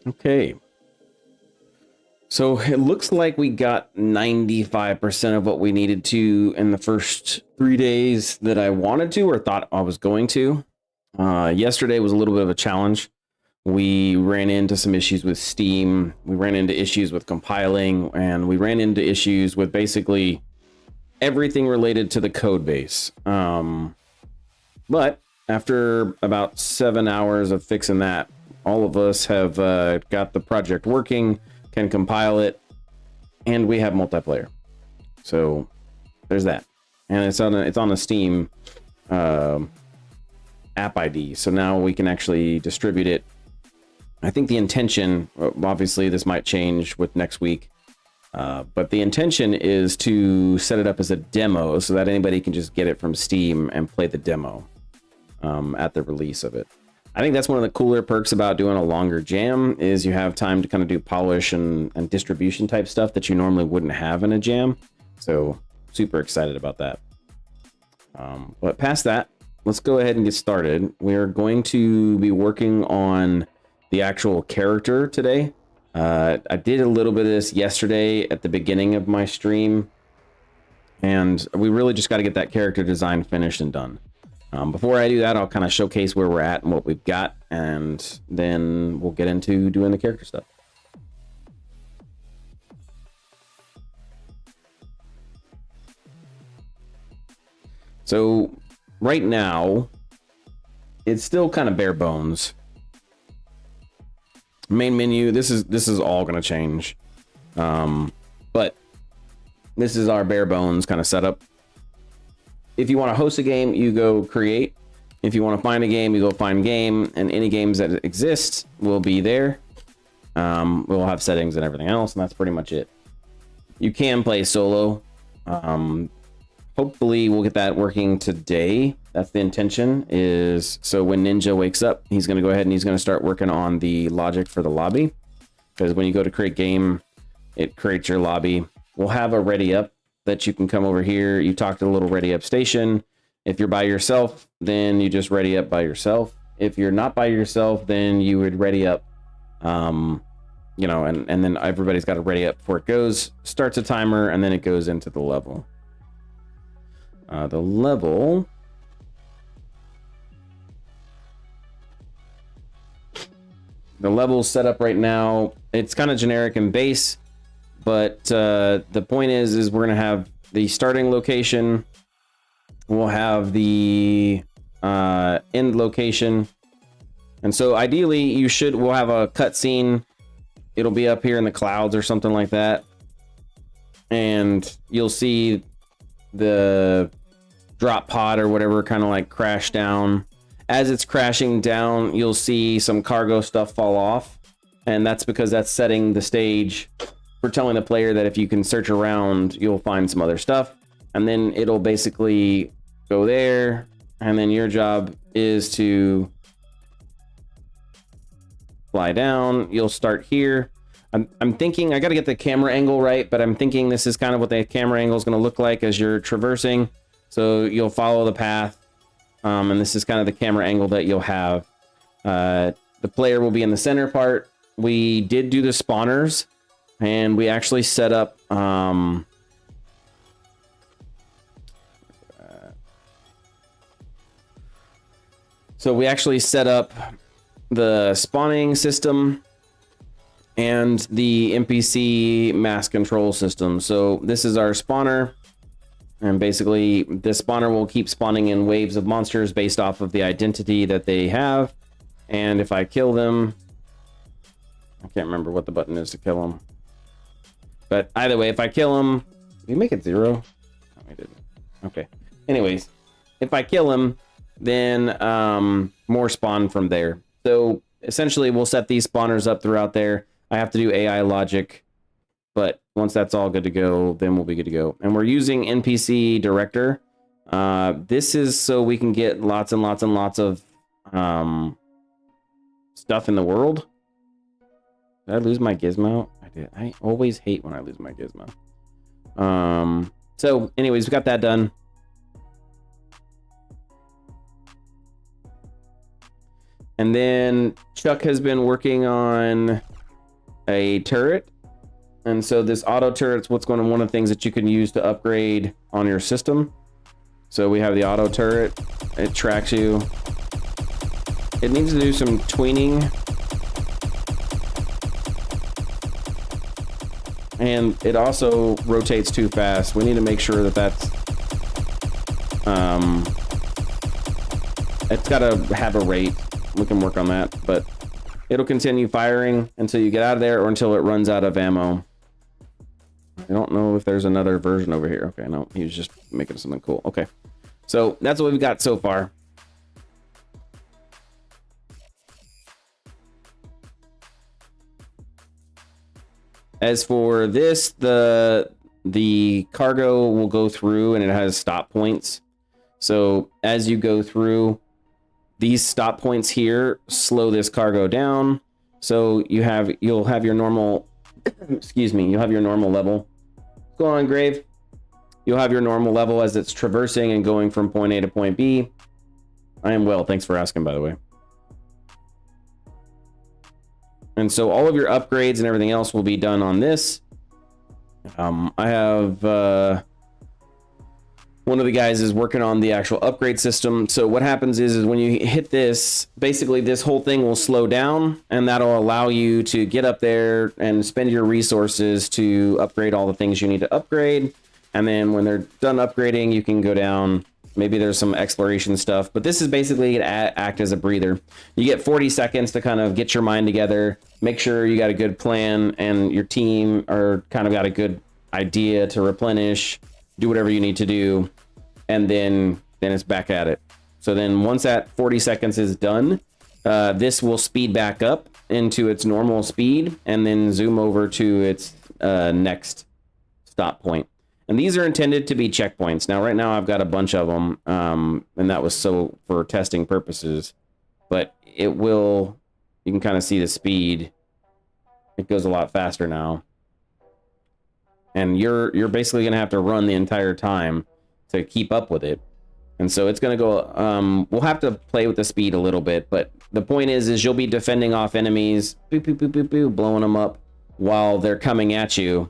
Okay. So it looks like we got 95% of what we needed to in the first 3 days that I wanted to or thought I was going to. Yesterday was a little bit of a challenge. We ran into some issues with Steam. We ran into issues with compiling, and we ran into issues with basically everything related to the code base. But after about 7 hours of fixing that, all of us have got the project working, can compile it, and we have multiplayer. So there's that. And it's on a Steam app ID. So now we can actually distribute it. I think the intention, obviously this might change with next week, but the intention is to set it up as a demo so that anybody can just get it from Steam and play the demo at the release of it. I think that's one of the cooler perks about doing a longer jam is you have time to kind of do polish and distribution type stuff that you normally wouldn't have in a jam. So super excited about that. But past that, let's go ahead and get started. We're going to be working on the actual character today. I did a little bit of this yesterday at the beginning of my stream, and we really just got to get that character design finished and done. Before I do that, I'll kind of showcase where we're at and what we've got, and then we'll get into doing the character stuff. So right now, it's still kind of bare bones. Main menu, this is all going to change. But this is our bare bones kind of setup. If you want to host a game, you go create. If you want to find a game, you go find game, and any games that exist will be there. We'll have settings and everything else, and that's pretty much it. You can play solo. Hopefully we'll get that working today. That's the intention, is so when Ninja wakes up, he's going to go ahead and he's going to start working on the logic for the lobby. Because when you go to create game, it creates your lobby. We'll have a ready up that you can come over here. You talk to the little ready up station. If you're by yourself, then you just ready up by yourself. If you're not by yourself, then you would ready up, you know, and then everybody's got to ready up before it goes, starts a timer, and then it goes into the level. The level's set up right now. It's kind of generic and base, but the point is we're gonna have the starting location. We'll have the end location, and so ideally we'll have a cutscene. It'll be up here in the clouds or something like that, and you'll see the drop pod or whatever kind of like crash down. As it's crashing down, you'll see some cargo stuff fall off, and that's because that's setting the stage for telling the player that if you can search around, you'll find some other stuff, and then it'll basically go there, and then your job is to fly down. You'll start here. I'm thinking I got to get the camera angle right, but I'm thinking this is kind of what the camera angle is going to look like as you're traversing. So you'll follow the path, and this is kind of the camera angle that you'll have. The player will be in the center part. We did do the spawners, and we actually set up so we actually set up the spawning system and the NPC mass control system. So this is our spawner, and basically this spawner will keep spawning in waves of monsters based off of the identity that they have. And if I kill them, I can't remember what the button is to kill them, but either way, if I kill them, did we make it 0? No, we didn't. Okay. Anyways, if I kill him, then more spawn from there. So essentially we'll set these spawners up throughout there. I have to do AI logic, but once that's all good to go, then we'll be good to go. And we're using NPC director. This is so we can get lots and lots and lots of stuff in the world. Did I lose my gizmo? I did. I always hate when I lose my gizmo. So anyways, we got that done. And then Chuck has been working on a turret. And so this auto turret's one of the things that you can use to upgrade on your system. So we have the auto turret. It tracks you. It needs to do some tweening. And it also rotates too fast. We need to make sure that that's it's got to have a rate. We can work on that, but it'll continue firing until you get out of there or until it runs out of ammo. I don't know if there's another version over here. Okay, no, he was just making something cool. Okay, so that's what we've got so far. As for this, the cargo will go through and it has stop points. So as you go through, these stop points here slow this cargo down. So you'll have your normal excuse me, you'll have your normal level. What's going on, Grave? You'll have your normal level as it's traversing and going from point A to point B. I am well, thanks for asking, by the way. And so all of your upgrades and everything else will be done on this. I have one of the guys is working on the actual upgrade system. So what happens is when you hit this, basically this whole thing will slow down, and that'll allow you to get up there and spend your resources to upgrade all the things you need to upgrade. And then when they're done upgrading, you can go down. Maybe there's some exploration stuff, but this is basically to act as a breather. You get 40 seconds to kind of get your mind together, make sure you got a good plan and your team are kind of got a good idea to replenish, do whatever you need to do, and then it's back at it. So then once that 40 seconds is done, this will speed back up into its normal speed and then zoom over to its next stop point. And these are intended to be checkpoints. Now, right now, I've got a bunch of them, and that was so for testing purposes. But it will, you can kind of see the speed. It goes a lot faster now. And you're basically going to have to run the entire time to keep up with it. And so it's going to go, we'll have to play with the speed a little bit. But the point is you'll be defending off enemies, boop, boop, boop, boop, boop, blowing them up while they're coming at you.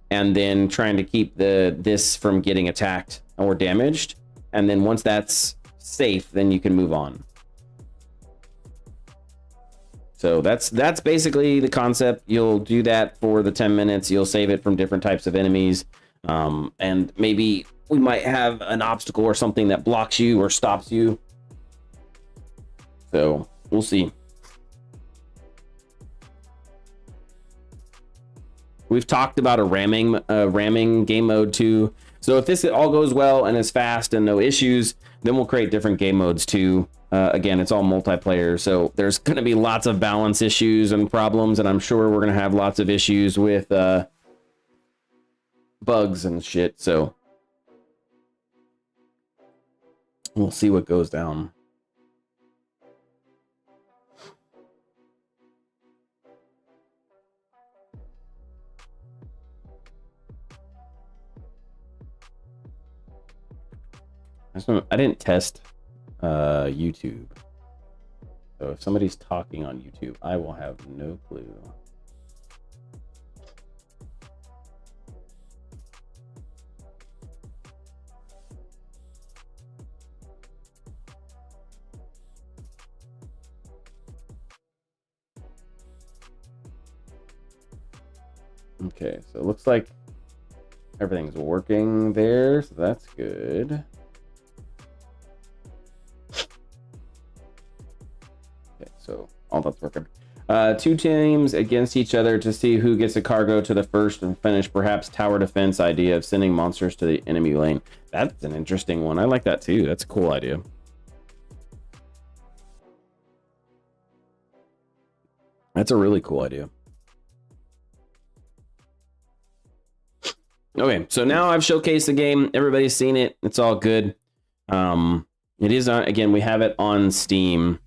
And then trying to keep this from getting attacked or damaged. And then once that's safe, then you can move on. So that's basically the concept. You'll do that for the 10 minutes. You'll save it from different types of enemies. And maybe we might have an obstacle or something that blocks you or stops you. So we'll see. We've talked about a ramming game mode too. So if this all goes well and is fast and no issues, then we'll create different game modes too. Again, it's all multiplayer, so there's going to be lots of balance issues and problems, and I'm sure we're going to have lots of issues with bugs and shit. So we'll see what goes down. I didn't test YouTube. So if somebody's talking on YouTube, I will have no clue. Okay, so it looks like everything's working there, so that's good. So all that's working. Two teams against each other to see who gets a cargo to the first and finish. Perhaps tower defense idea of sending monsters to the enemy lane. That's an interesting one. I like that too. That's a cool idea. That's a really cool idea. Okay, so now I've showcased the game. Everybody's seen it. It's all good. It is on, again, we have it on Steam.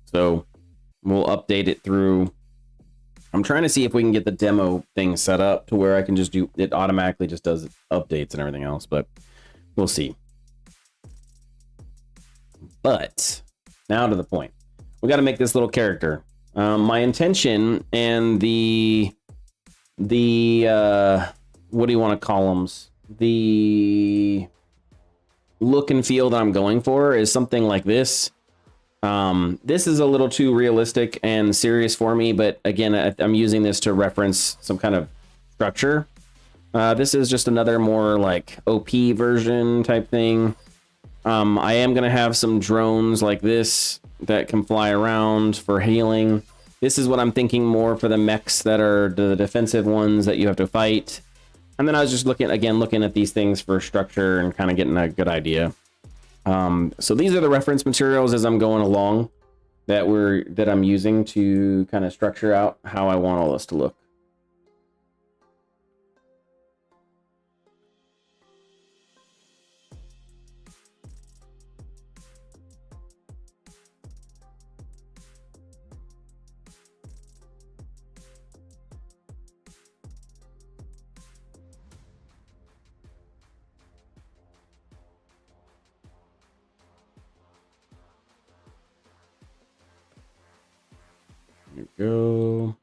So we'll update it through. I'm trying to see if we can get the demo thing set up to where I can just do it automatically, just does updates and everything else, but we'll see. But now to the point. We got to make this little character. My intention and the what do you want to call them? The look and feel that I'm going for is something like this. This is a little too realistic and serious for me, but again, I'm using this to reference some kind of structure. This is just another more like OP version type thing. I am going to have some drones like this that can fly around for healing. This is what I'm thinking more for the mechs that are the defensive ones that you have to fight. And then I was just looking at these things for structure and kind of getting a good idea. So these are the reference materials as I'm going along that I'm using to kind of structure out how I want all this to look. There we go.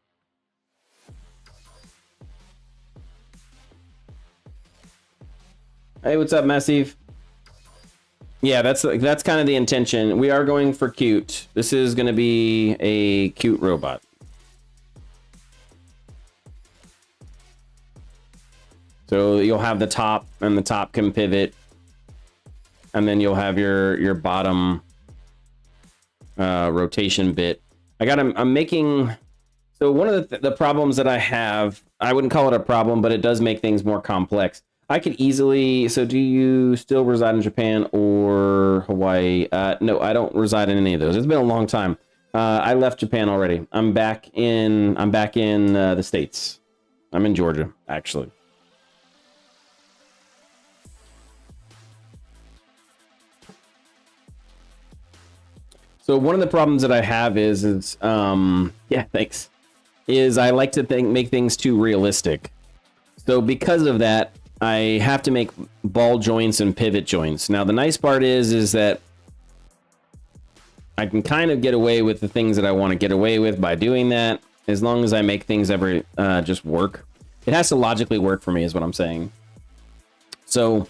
Hey, what's up, Massive? Yeah, that's kind of the intention. We are going for cute. This is going to be a cute robot. So you'll have the top, and the top can pivot, and then you'll have your bottom rotation bit. I'm making, so one of the problems that I have, I wouldn't call it a problem, but it does make things more complex. I could easily, so do you still reside in Japan or Hawaii? No, I don't reside in any of those. It's been a long time. I left Japan already. I'm back in the States. I'm in Georgia, actually. So one of the problems that I have is yeah, thanks. Is I like to make things too realistic. So because of that, I have to make ball joints and pivot joints. Now the nice part is that I can kind of get away with the things that I want to get away with by doing that, as long as I make things just work. It has to logically work for me, is what I'm saying. So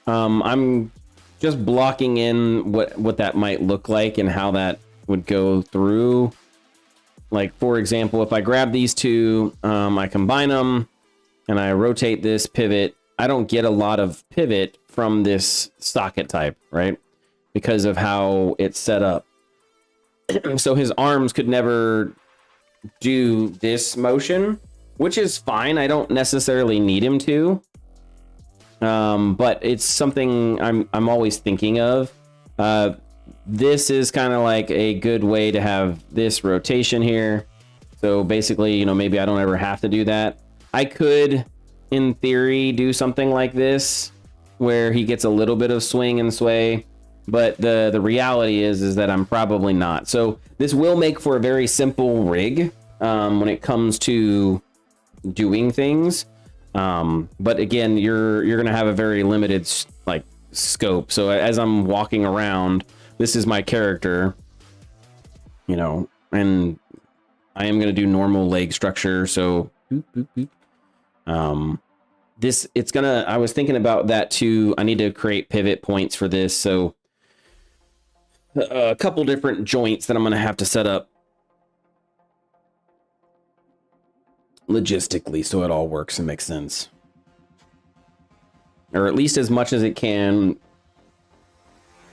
I'm just blocking in what that might look like and how that would go through. Like, for example, if I grab these two, I combine them, and I rotate this pivot, I don't get a lot of pivot from this socket type, right? Because of how it's set up. So his arms could never do this motion, which is fine. I don't necessarily need him to. But it's something I'm always thinking of. This is kind of like a good way to have this rotation here. So basically, maybe I don't ever have to do that. I could, in theory, do something like this where he gets a little bit of swing and sway, but the reality is that I'm probably not. So this will make for a very simple rig when it comes to doing things. But again, you're gonna have a very limited scope. So as I'm walking around, this is my character, and I am gonna do normal leg structure. So boop, boop, boop. I was thinking about that too. I need to create pivot points for this. So a couple different joints that I'm gonna have to set up logistically so it all works and makes sense, or at least as much as it can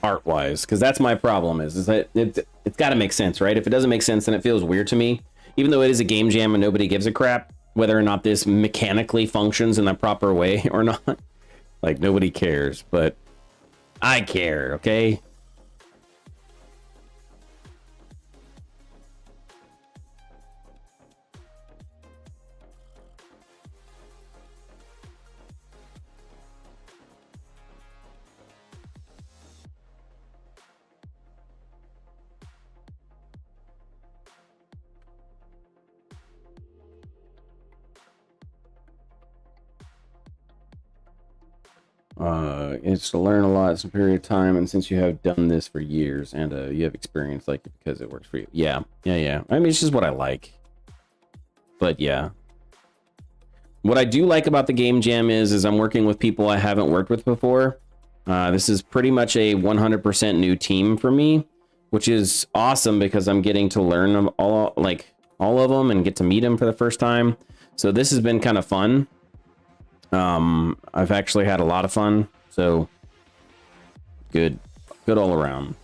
art wise, because that's my problem is that it's got to make sense, right? If it doesn't make sense, then it feels weird to me, even though it is a game jam and nobody gives a crap whether or not this mechanically functions in the proper way or not. Like, nobody cares, but I care. Okay. It's to learn a lot in a period of time, and since you have done this for years and you have experience like it because it works for you. Yeah. I mean, it's just what I like. But yeah. What I do like about the Game Jam is I'm working with people I haven't worked with before. This is pretty much a 100% new team for me, which is awesome because I'm getting to learn them all of them and get to meet them for the first time. So this has been kind of fun. I've actually had a lot of fun, so good all around.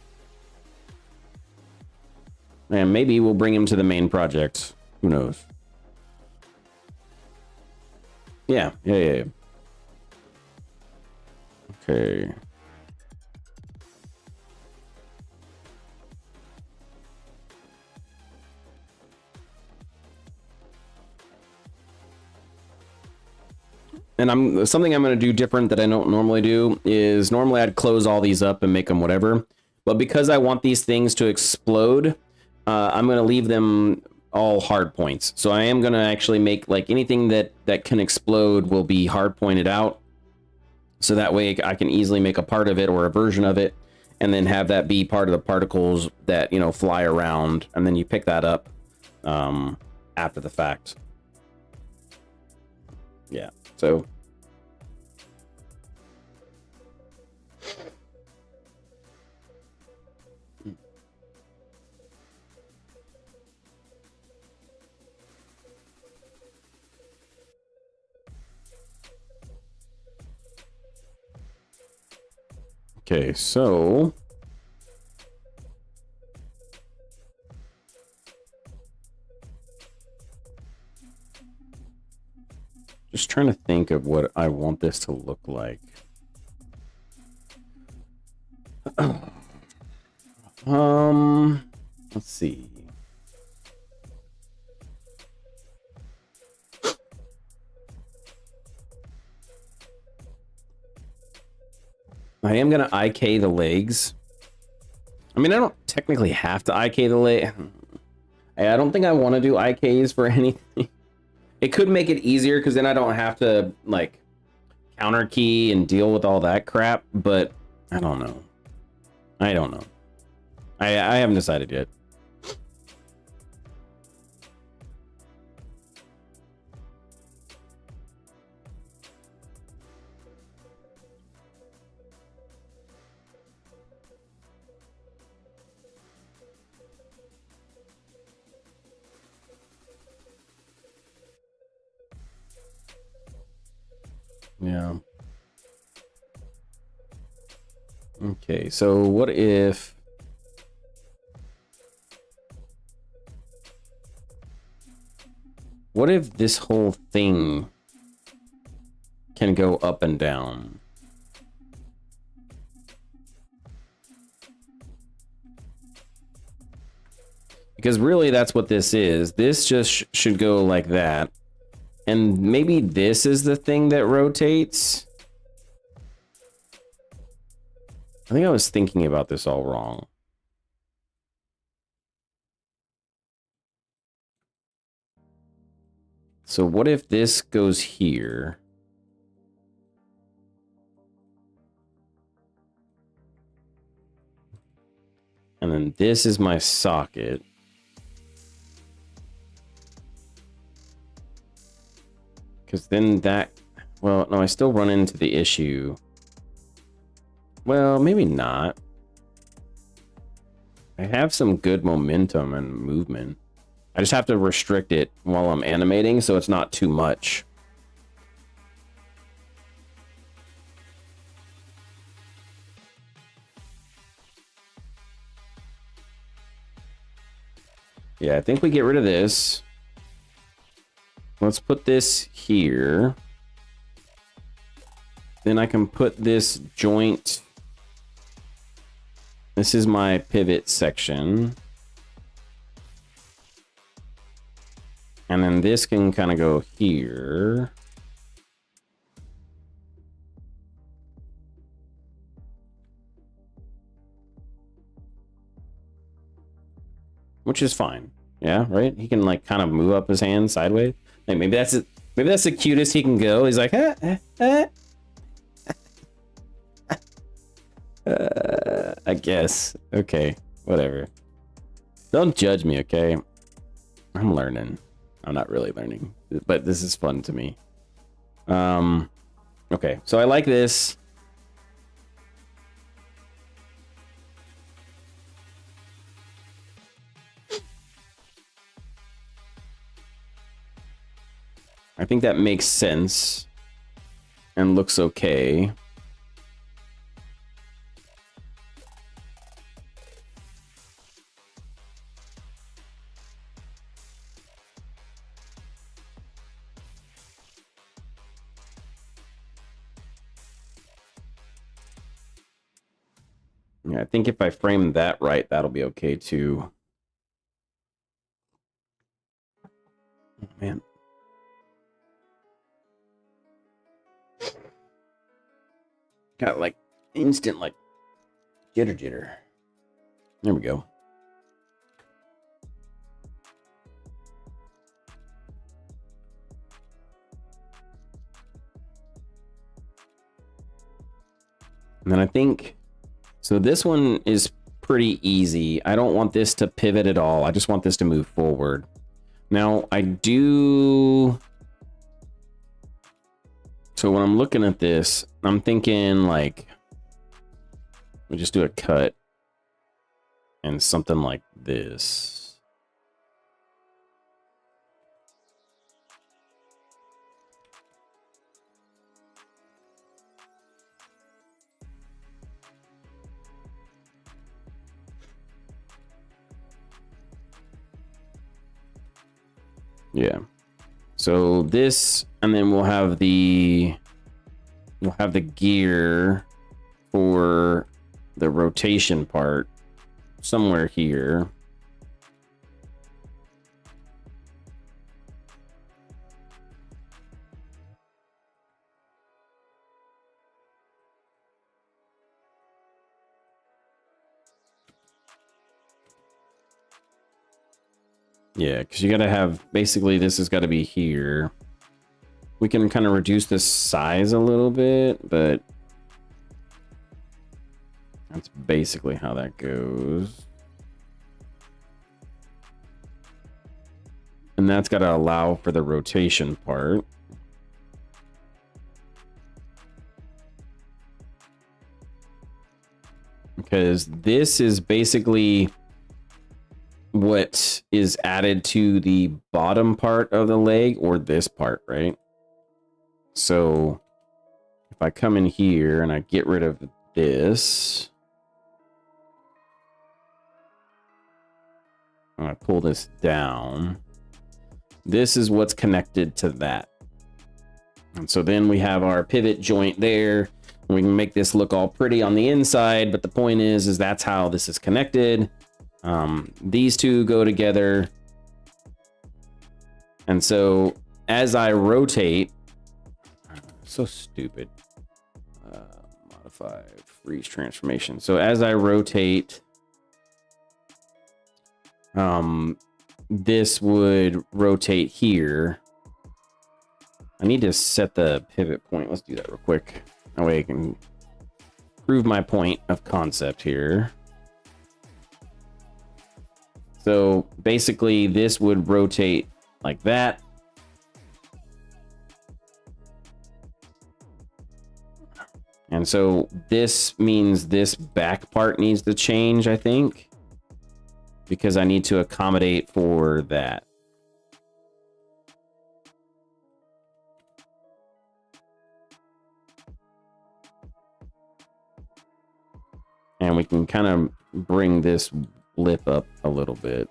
And maybe we'll bring him to the main project. Who knows? Yeah. Okay. And something I'm going to do different that I don't normally do is normally I'd close all these up and make them whatever. But because I want these things to explode, I'm going to leave them all hard points. So I am going to actually make like anything that can explode will be hard pointed out. So that way I can easily make a part of it or a version of it and then have that be part of the particles that, you know, fly around. And then you pick that up after the fact. Yeah. So okay, so just trying to think of what I want this to look like. Let's see. I am going to IK the legs. I mean, I don't technically have to IK the leg. I don't think I want to do IKs for anything. It could make it easier because then I don't have to like counter key and deal with all that crap, but I don't know. I haven't decided yet. Yeah. Okay, so what if this whole thing can go up and down? Because really that's what this is. This just should go like that. And maybe this is the thing that rotates. I think I was thinking about this all wrong. So what if this goes here? And then this is my socket. Because then that, well, no, I still run into the issue. Well, maybe not. I have some good momentum and movement. I just have to restrict it while I'm animating so it's not too much. Yeah, I think we get rid of this. Let's put this here. Then I can put this joint. This is my pivot section. And then this can kind of go here. Which is fine. Yeah, right? He can like kind of move up his hand sideways. Like maybe that's it. Maybe that's the cutest he can go. He's like, I guess. Okay, whatever. Don't judge me, okay? I'm learning. I'm not really learning, but this is fun to me. Okay, so I like this. I think that makes sense and looks okay. Yeah, I think if I frame that right, that'll be okay too. Oh, man. Got like instant like jitter. There we go. And then I think, so this one is pretty easy. I don't want this to pivot at all. I just want this to move forward. Now I do. So when I'm looking at this, I'm thinking like, we just do a cut and something like this. Yeah. So this, and then we'll have the gear for the rotation part somewhere here. Yeah, because you got to have, basically this has got to be here. We can kind of reduce the size a little bit, but that's basically how that goes. And that's got to allow for the rotation part. Because this is basically what is added to the bottom part of the leg, or this part, right? So if I come in here and I get rid of this, and I pull this down, this is what's connected to that. And so then we have our pivot joint there. We can make this look all pretty on the inside, but the point is that's how this is connected. These two go together. And so as I rotate, so stupid. Modify freeze transformation. So as I rotate, this would rotate here. I need to set the pivot point. Let's do that real quick. That way I can prove my point of concept here. So basically this would rotate like that. And so this means this back part needs to change, I think, because I need to accommodate for that. And we can kind of bring this lip up a little bit.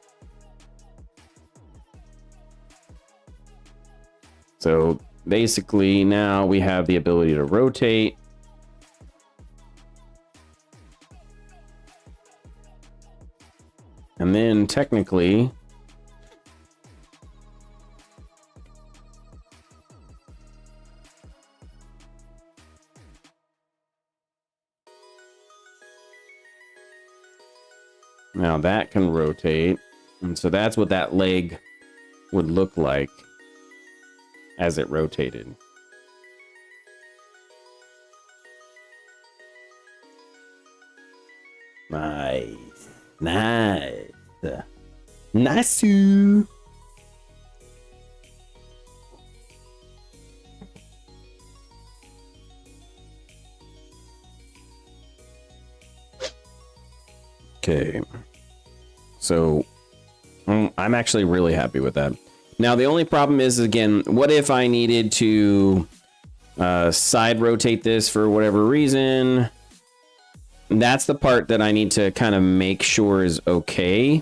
So basically now we have the ability to rotate. And then technically, now that can rotate. And so that's what that leg would look like as it rotated. Nice. Nice. Nice. Okay. So I'm actually really happy with that. Now, the only problem is, again, what if I needed to side rotate this for whatever reason? That's the part that I need to kind of make sure is okay.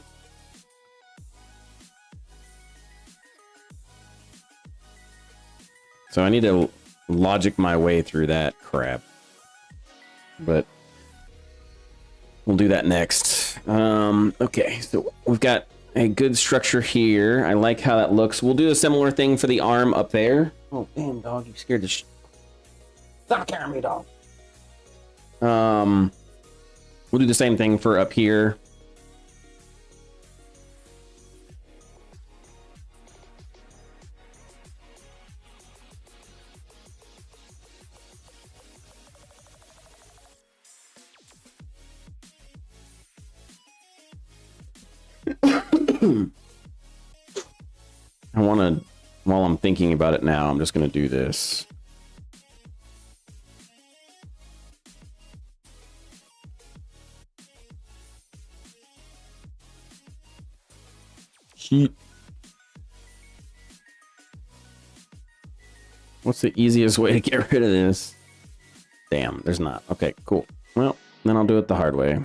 So I need to logic my way through that crap. But we'll do that next. Okay, so we've got a good structure here. I like how that looks. We'll do a similar thing for the arm up there. Oh, damn, dog, you scared the Stop carrying me, dog. We'll do the same thing for up here. I want to, while I'm thinking about it now, I'm just going to do this. What's the easiest way to get rid of this? Damn, there's not. Okay, cool. Well, then I'll do it the hard way.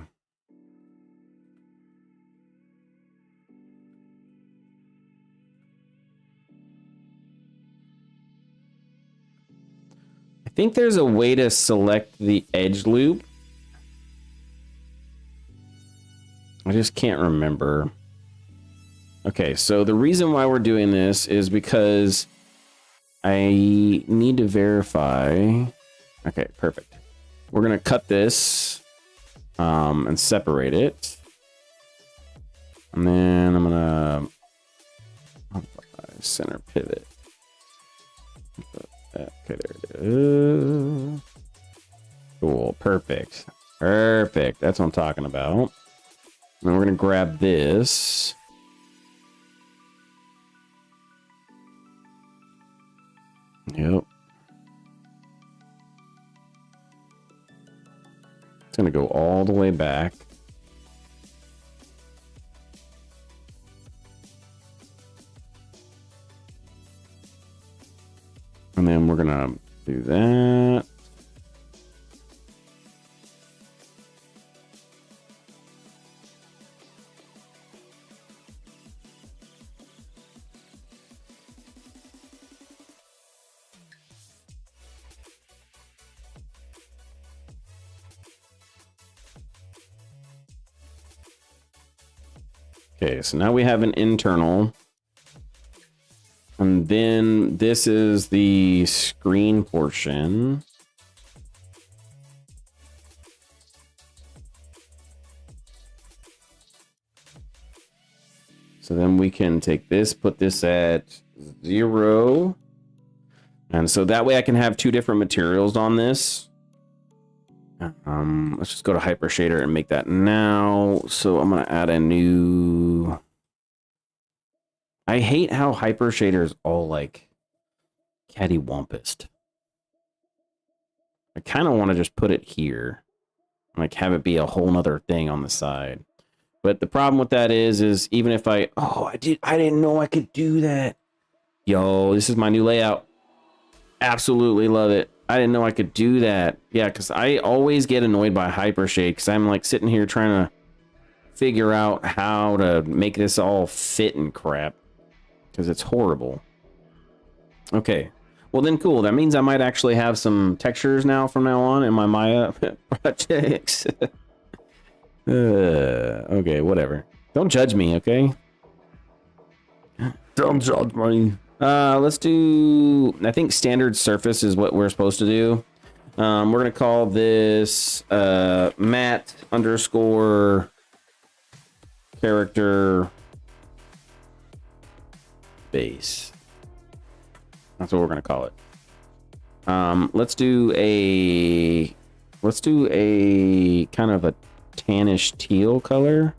I think there's a way to select the edge loop. I just can't remember. Okay, so the reason why we're doing this is because I need to verify. Okay, perfect. We're gonna cut this and separate it. And then I'm gonna center pivot. Okay, there it is. Cool, perfect. Perfect, that's what I'm talking about. And we're gonna grab this. Yep. It's gonna go all the way back. And then we're gonna do that. Okay, so now we have an internal. And then this is the screen portion. So then we can take this, put this at 0. And so that way I can have two different materials on this. Let's just go to Hyper Shader and make that now. So I'm going to add a new... I hate how Hyper Shader is all like cattywampus. I kind of want to just put it here. Like have it be a whole nother thing on the side. But the problem with that is even if I didn't know I could do that. Yo, this is my new layout. Absolutely love it. I didn't know I could do that. Yeah, because I always get annoyed by Hypershade because I'm like sitting here trying to figure out how to make this all fit and crap. Because it's horrible. Okay. Well then cool. That means I might actually have some textures now from now on in my Maya projects. Okay, whatever. Don't judge me, okay? Don't judge me. Let's do... I think standard surface is what we're supposed to do. We're going to call this matte underscore character base. That's what we're going to call it. Let's do a kind of a tannish teal color.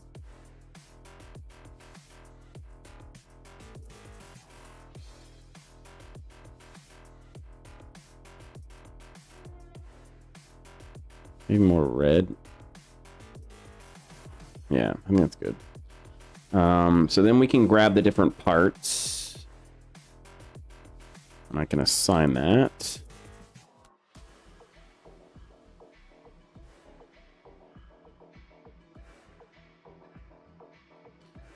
Maybe more red. Yeah, I think that's good. So then we can grab the different parts. And I can assign that.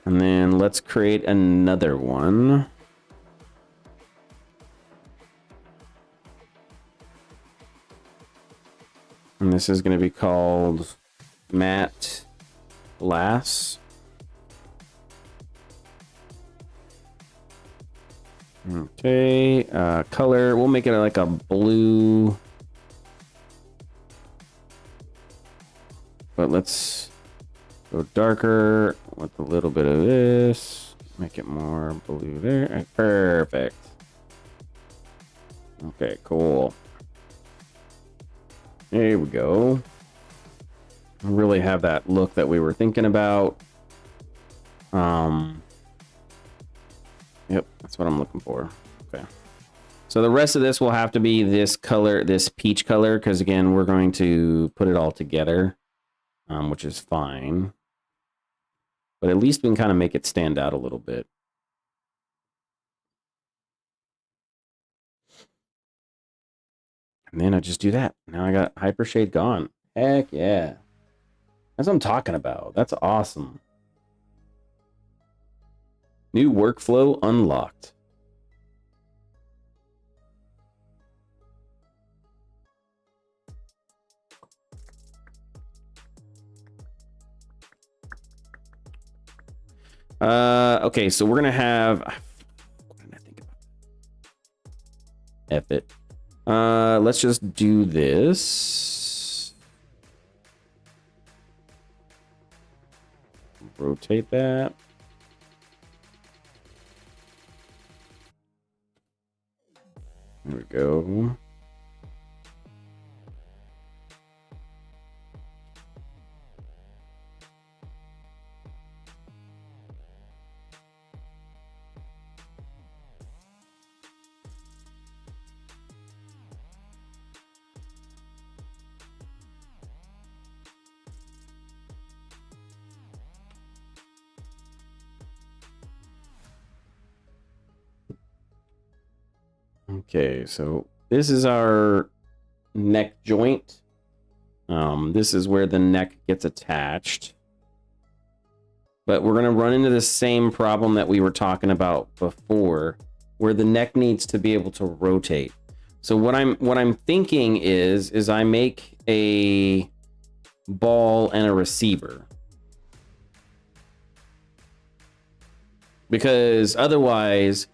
And then let's create another one. And this is going to be called Matte Glass. Okay, color, we'll make it like a blue. But let's go darker with a little bit of this. Make it more blue there. Perfect. Okay, cool. There we go. Really have that look that we were thinking about. Yep, that's what I'm looking for. Okay. So the rest of this will have to be this color, this peach color, because again, we're going to put it all together, which is fine. But at least we can kind of make it stand out a little bit. And then I just do that. Now I got Hypershade gone. Heck yeah. That's what I'm talking about. That's awesome. New workflow unlocked. Okay, so we're gonna have. What did I think about? F it. Let's just do this. Rotate that. There we go. Okay, so this is our neck joint. This is where the neck gets attached. But we're going to run into the same problem that we were talking about before, where the neck needs to be able to rotate. So what I'm thinking is I make a ball and a receiver. Because otherwise,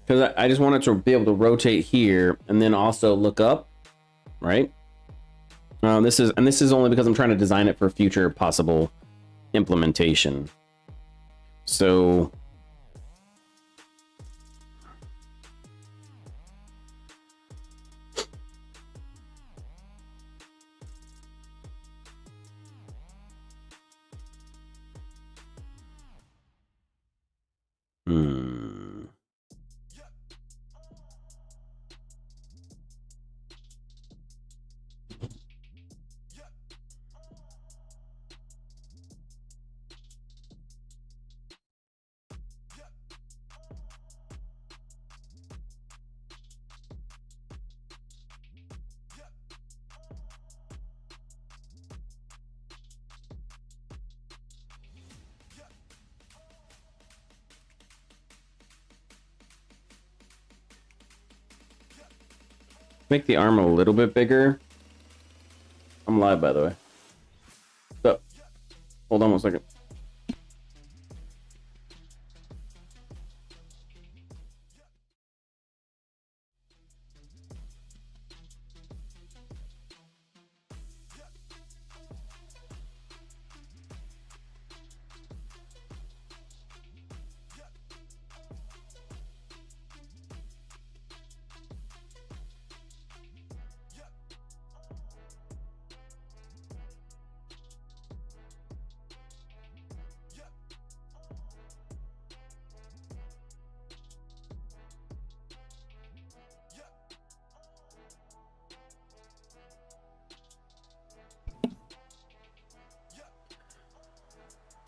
because I just want it to be able to rotate here and then also look up, right? This is only because I'm trying to design it for future possible implementation. So make the arm a little bit bigger. I'm live, by the way. So, hold on one second.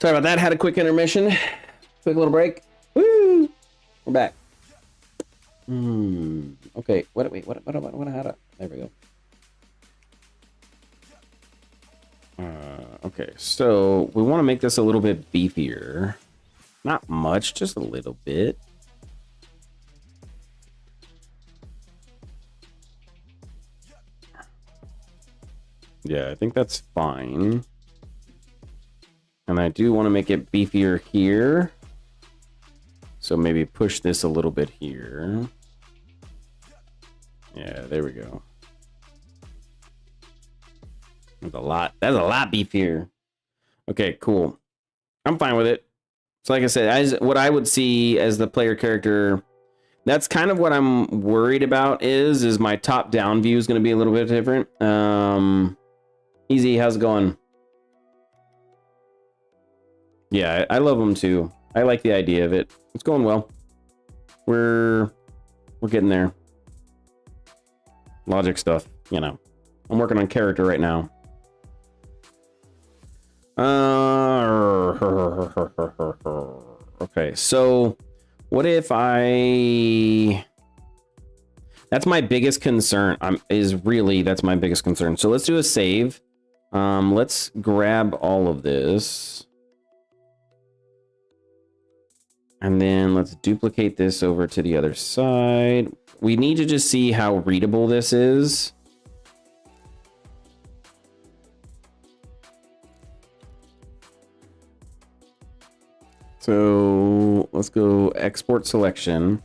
Sorry about that. Had a quick intermission. Quick little break. Woo! We're back. Okay. What had a... There we go. Okay, so we want to make this a little bit beefier. Not much, just a little bit. Yeah, I think that's fine. And I do want to make it beefier here. So maybe push this a little bit here. Yeah, there we go. That's a lot beefier. Okay, cool. I'm fine with it. So like I said, as what I would see as the player character, that's kind of what I'm worried about is my top-down view is going to be a little bit different. Easy, how's it going? Yeah, I love them too. I like the idea of it. It's going well. We're getting there. Logic stuff, you know. I'm working on character right now. Okay, so what if that's my biggest concern. That's my biggest concern. So let's do a save. Let's grab all of this. And then let's duplicate this over to the other side. We need to just see how readable this is. So let's go export selection.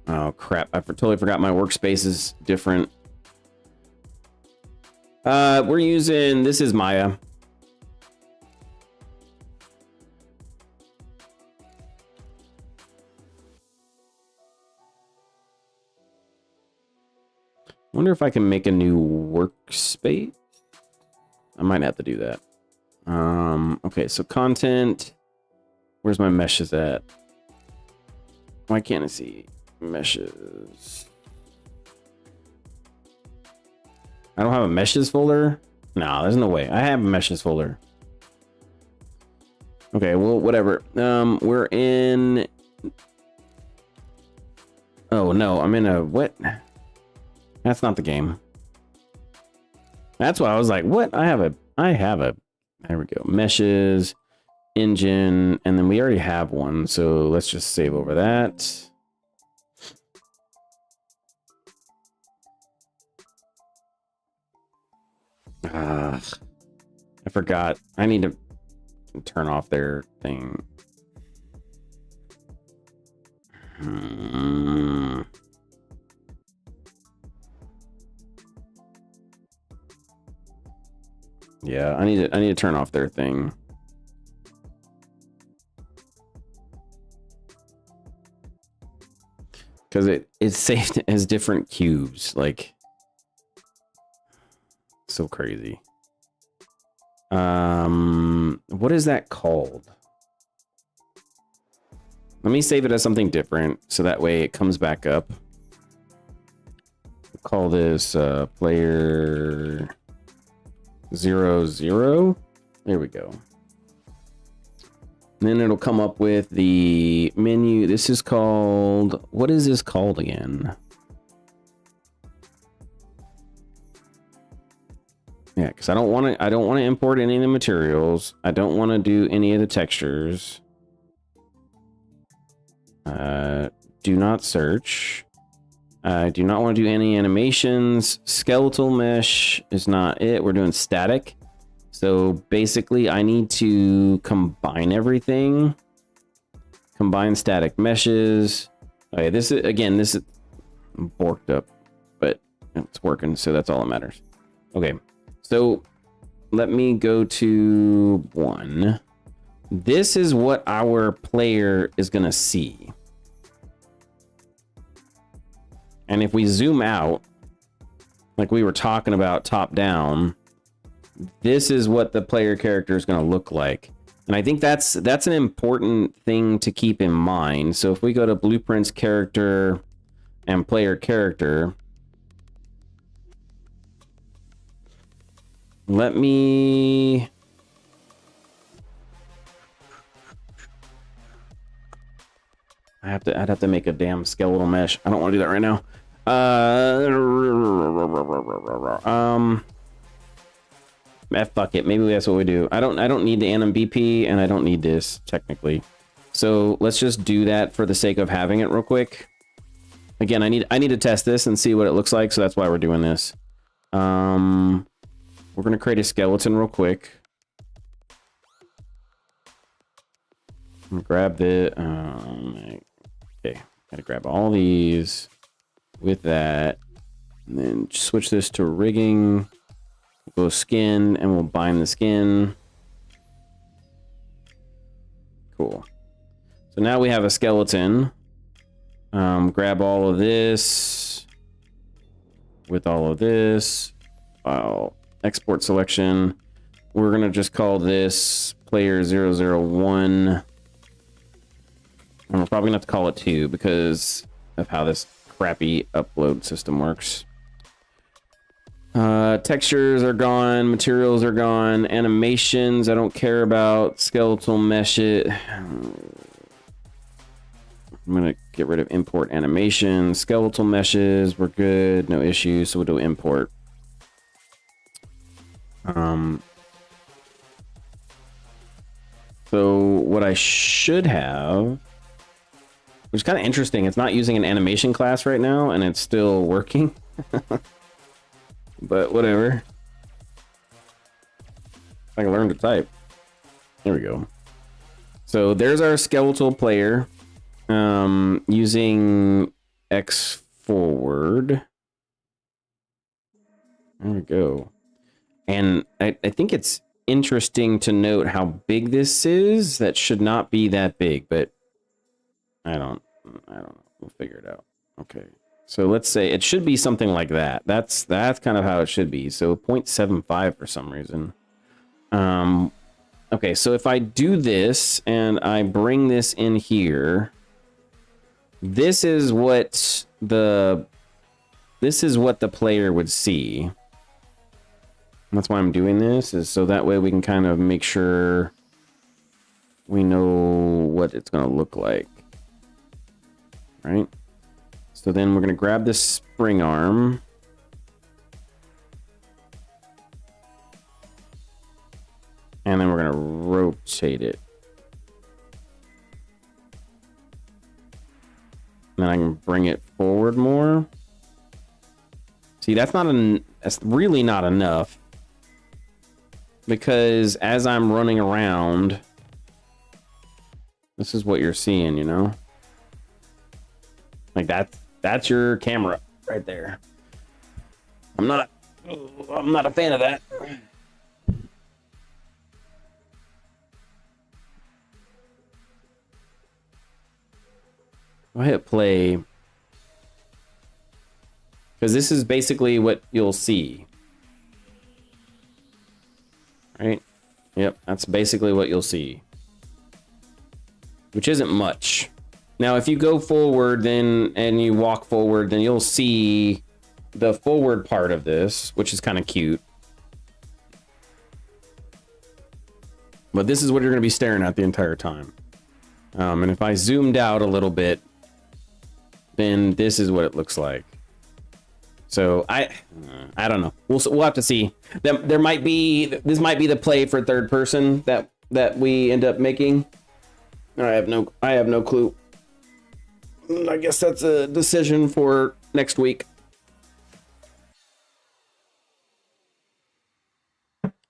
Oh crap, I totally forgot my workspace is different. We're using, this is Maya. Wonder if I can make a new workspace. I might have to do that. Okay, so content. Where's my meshes at? Why can't I see meshes? I don't have a meshes folder? No, there's no way. I have a meshes folder. Okay, well, whatever. We're in... Oh, no, I'm in a... What? That's not the game. That's why I was like, what? I have a... There we go. Meshes, engine, and then we already have one. So let's just save over that. I forgot. I need to turn off their thing. Yeah, I need to turn off their thing. Because it's saved as different cubes, like so crazy. What is that called? Let me save it as something different so that way it comes back up. We'll call this player 00. There we go. And then it'll come up with the menu. This is called, what is this called again? Yeah, because I don't want to import any of the materials. I don't want to do any of the textures. Do not search. I do not want to do any animations. Skeletal mesh is not it. We're doing static. So basically I need to combine everything. Combine static meshes. Okay, this is borked up, but it's working, so that's all that matters. Okay, so let me go to 1. This is what our player is gonna see. And if we zoom out, like we were talking about top down, this is what the player character is going to look like. And I think that's an important thing to keep in mind. So if we go to blueprints, character, and player character, let me I'd have to make a damn skeletal mesh. I don't want to do that right now. Fuck it. Maybe that's what we do. I don't need the Anim BP, and I don't need this technically. So let's just do that for the sake of having it real quick. Again, I need to test this and see what it looks like, so that's why we're doing this. We're gonna create a skeleton real quick. I'm gonna grab the okay, gotta grab all these with that, and then switch this to rigging. We'll go skin, and we'll bind the skin. Cool. So now we have a skeleton. Grab all of this with all of this. File export selection. We're gonna just call this player 001. And we're probably gonna have to call it 2 because of how this crappy upload system works. Textures are gone, materials are gone, animations I don't care about, skeletal mesh it. I'm gonna get rid of import animation, skeletal meshes, we're good, no issues, so we'll do import. So what I should have, which is kind of interesting, it's not using an animation class right now, and it's still working. But whatever. I can learn to type. There we go. So there's our skeletal player. Using X forward. There we go. And I think it's interesting to note how big this is. That should not be that big, but I don't know. We'll figure it out. Okay. So let's say it should be something like that. That's kind of how it should be. So 0.75 for some reason. Okay, so if I do this and I bring this in here, this is what the player would see. That's why I'm doing this, is so that way we can kind of make sure we know what it's going to look like. Right? So then we're going to grab this spring arm. And then we're going to rotate it. Then I can bring it forward more. See, that's really not enough. Because as I'm running around, this is what you're seeing, you know? Like that's your camera right there. I'm not a fan of that. I'll hit play. Because this is basically what you'll see. Right? Yep, that's basically what you'll see. Which isn't much. Now, if you go forward and you walk forward, then you'll see the forward part of this, which is kind of cute. But this is what you're going to be staring at the entire time. And if I zoomed out a little bit, then this is what it looks like. So I don't know. We'll have to see. This might be the play for third person that we end up making. I have no clue. I guess that's a decision for next week.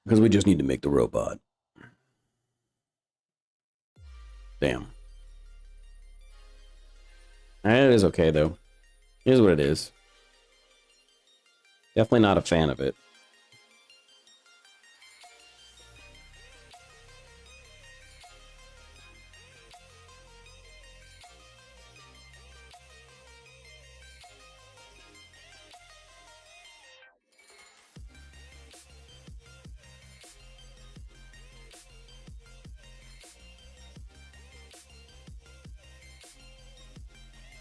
Because we just need to make the robot. Damn. It is okay, though. It is what it is. Definitely not a fan of it.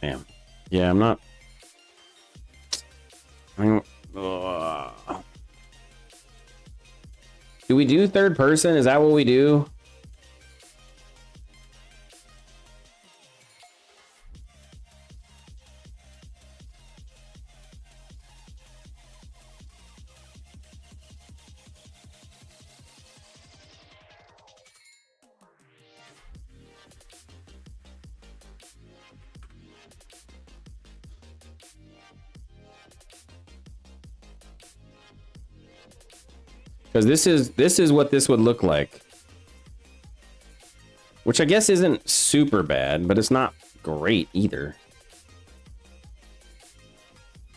Damn. Yeah, I'm not... Do we do third person? Is that what we do? Because this is what this would look like. Which I guess isn't super bad, but it's not great either.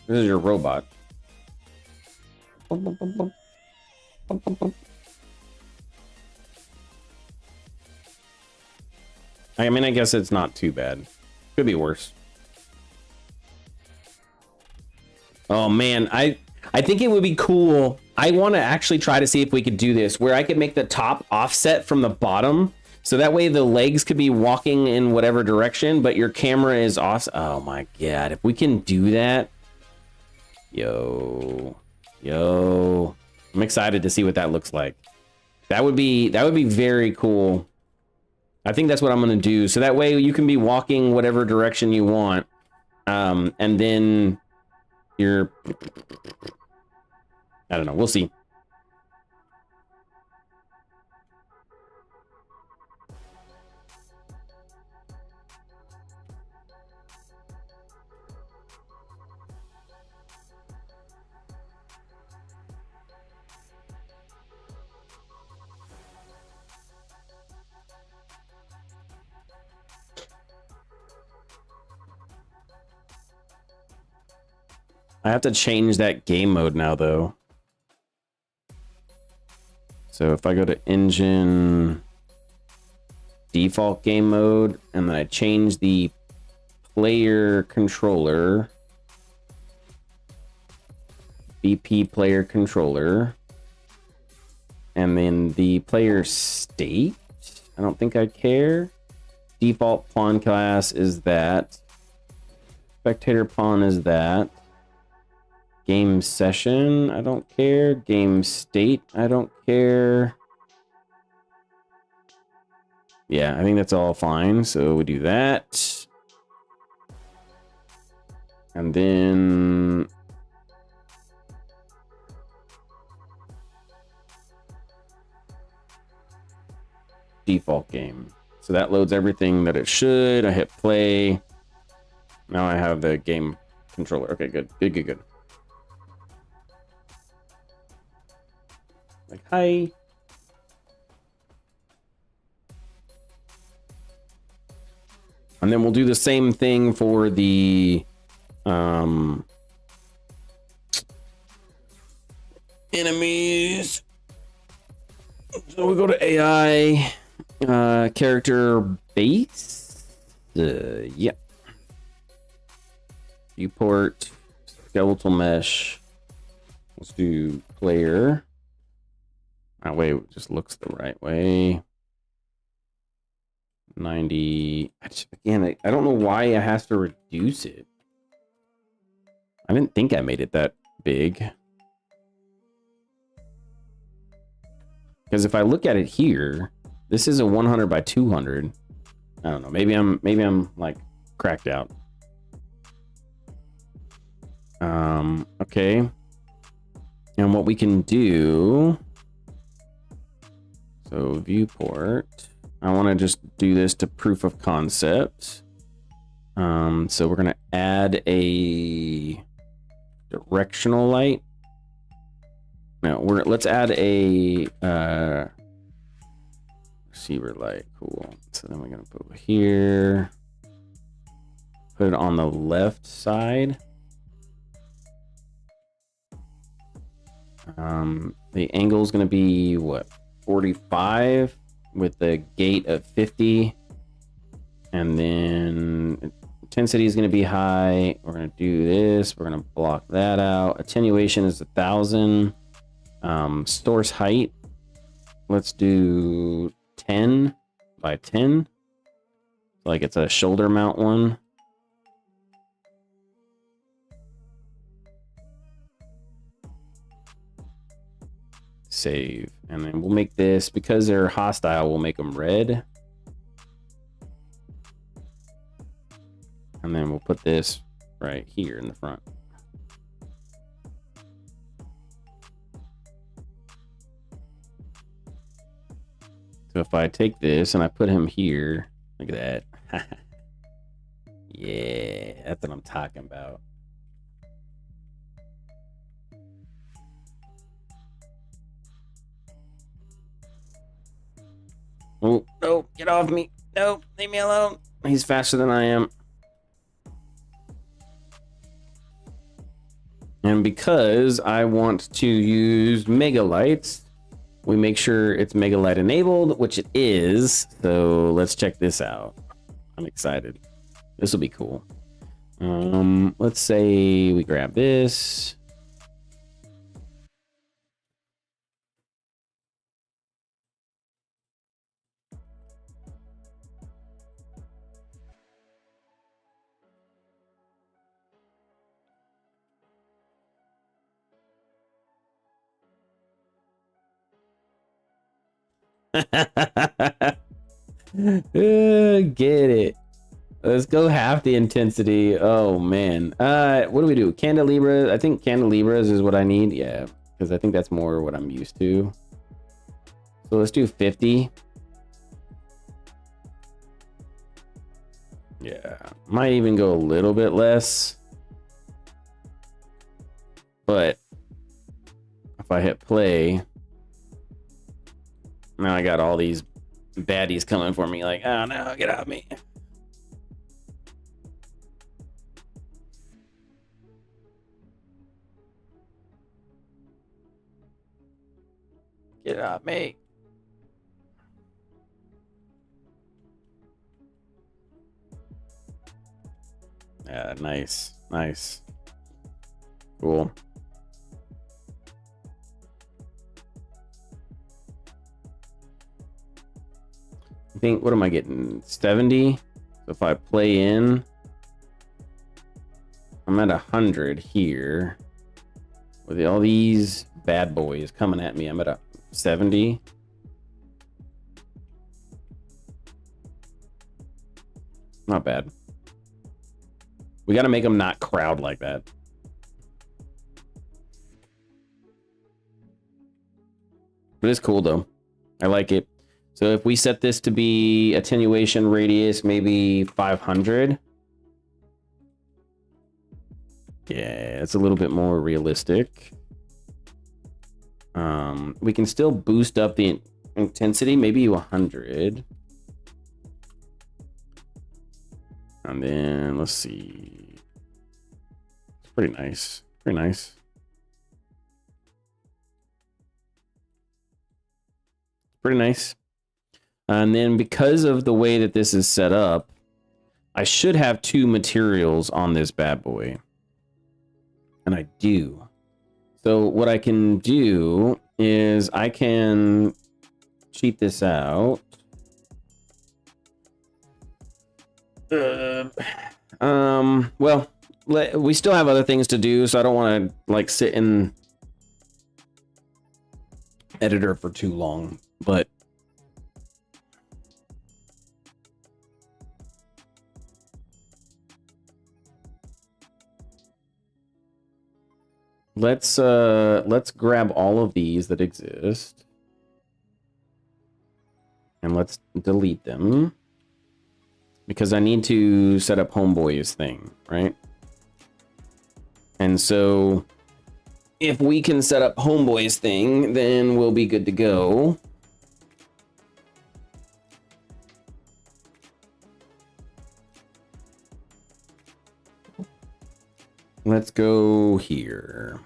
This is your robot. I mean, I guess it's not too bad. Could be worse. Oh man, I think it would be cool. I want to actually try to see if we could do this, where I could make the top offset from the bottom, so that way the legs could be walking in whatever direction, but your camera is off. Oh my god, if we can do that, yo, I'm excited to see what that looks like. That would be very cool. I think that's what I'm gonna do, so that way you can be walking whatever direction you want, and then you're, I don't know, we'll see. I have to change that game mode now, though. So if I go to engine, default game mode, and then I change the player controller, BP player controller, and then the player state, I don't think I care. Default pawn class is that. Spectator pawn is that. Game session, I don't care. Game state, I don't care. Yeah, I think that's all fine. So we do that. And then default game. So that loads everything that it should. I hit play. Now I have the game controller. Okay, good. Good. Like, hi. And then we'll do the same thing for the enemies. So we go to AI, character base. Yeah. Viewport, skeletal mesh. Let's do player. That way it just looks the right way. 90. Again, I don't know why it has to reduce it. I didn't think I made it that big. Because if I look at it here, this is a 100 by 200. I don't know. Maybe I'm like cracked out. Okay. And what we can do. So viewport. I want to just do this to proof of concept. So we're going to add a directional light. No, let's add a receiver light. Cool. So then we're going to put it here. Put it on the left side. The angle is going to be what? 45 with the gate of 50. And then intensity is going to be high. We're going to do this. We're going to block that out. Attenuation is 1,000. Source height. Let's do 10 by 10. Like it's a shoulder mount one. Save. And then we'll make this, because they're hostile, we'll make them red. And then we'll put this right here in the front. So if I take this and I put him here, look at that. Yeah, that's what I'm talking about. Oh, no, get off me. No, leave me alone. He's faster than I am. And because I want to use Megalights, we make sure it's Megalight enabled, which it is. So let's check this out. I'm excited. This will be cool. Let's say we grab this. Get it. Let's go half the intensity. Oh man. What do we do? Candelabras. I think candelabras is what I need. Yeah, because I think that's more what I'm used to. So let's do 50. Yeah, might even go a little bit less. But if I hit play, now I got all these baddies coming for me like, oh no, get out of me. Get out of me. Yeah, nice. Nice. Cool. I think, what am I getting? 70? So if I play in, I'm at 100 here. With all these bad boys coming at me, I'm at a 70. Not bad. We got to make them not crowd like that. But it's cool though. I like it. So if we set this to be attenuation radius, maybe 500. Yeah, it's a little bit more realistic. We can still boost up the intensity, maybe 100. And then let's see. It's pretty nice. Pretty nice. Pretty nice. And then because of the way that this is set up, I should have 2 materials on this bad boy. And I do. So what I can do is I can cheat this out. Well, we still have other things to do, so I don't want to like sit in editor for too long, but let's grab all of these that exist and let's delete them because I need to set up Homeboy's thing, right? And so if we can set up Homeboy's thing, then we'll be good to go. Let's go here.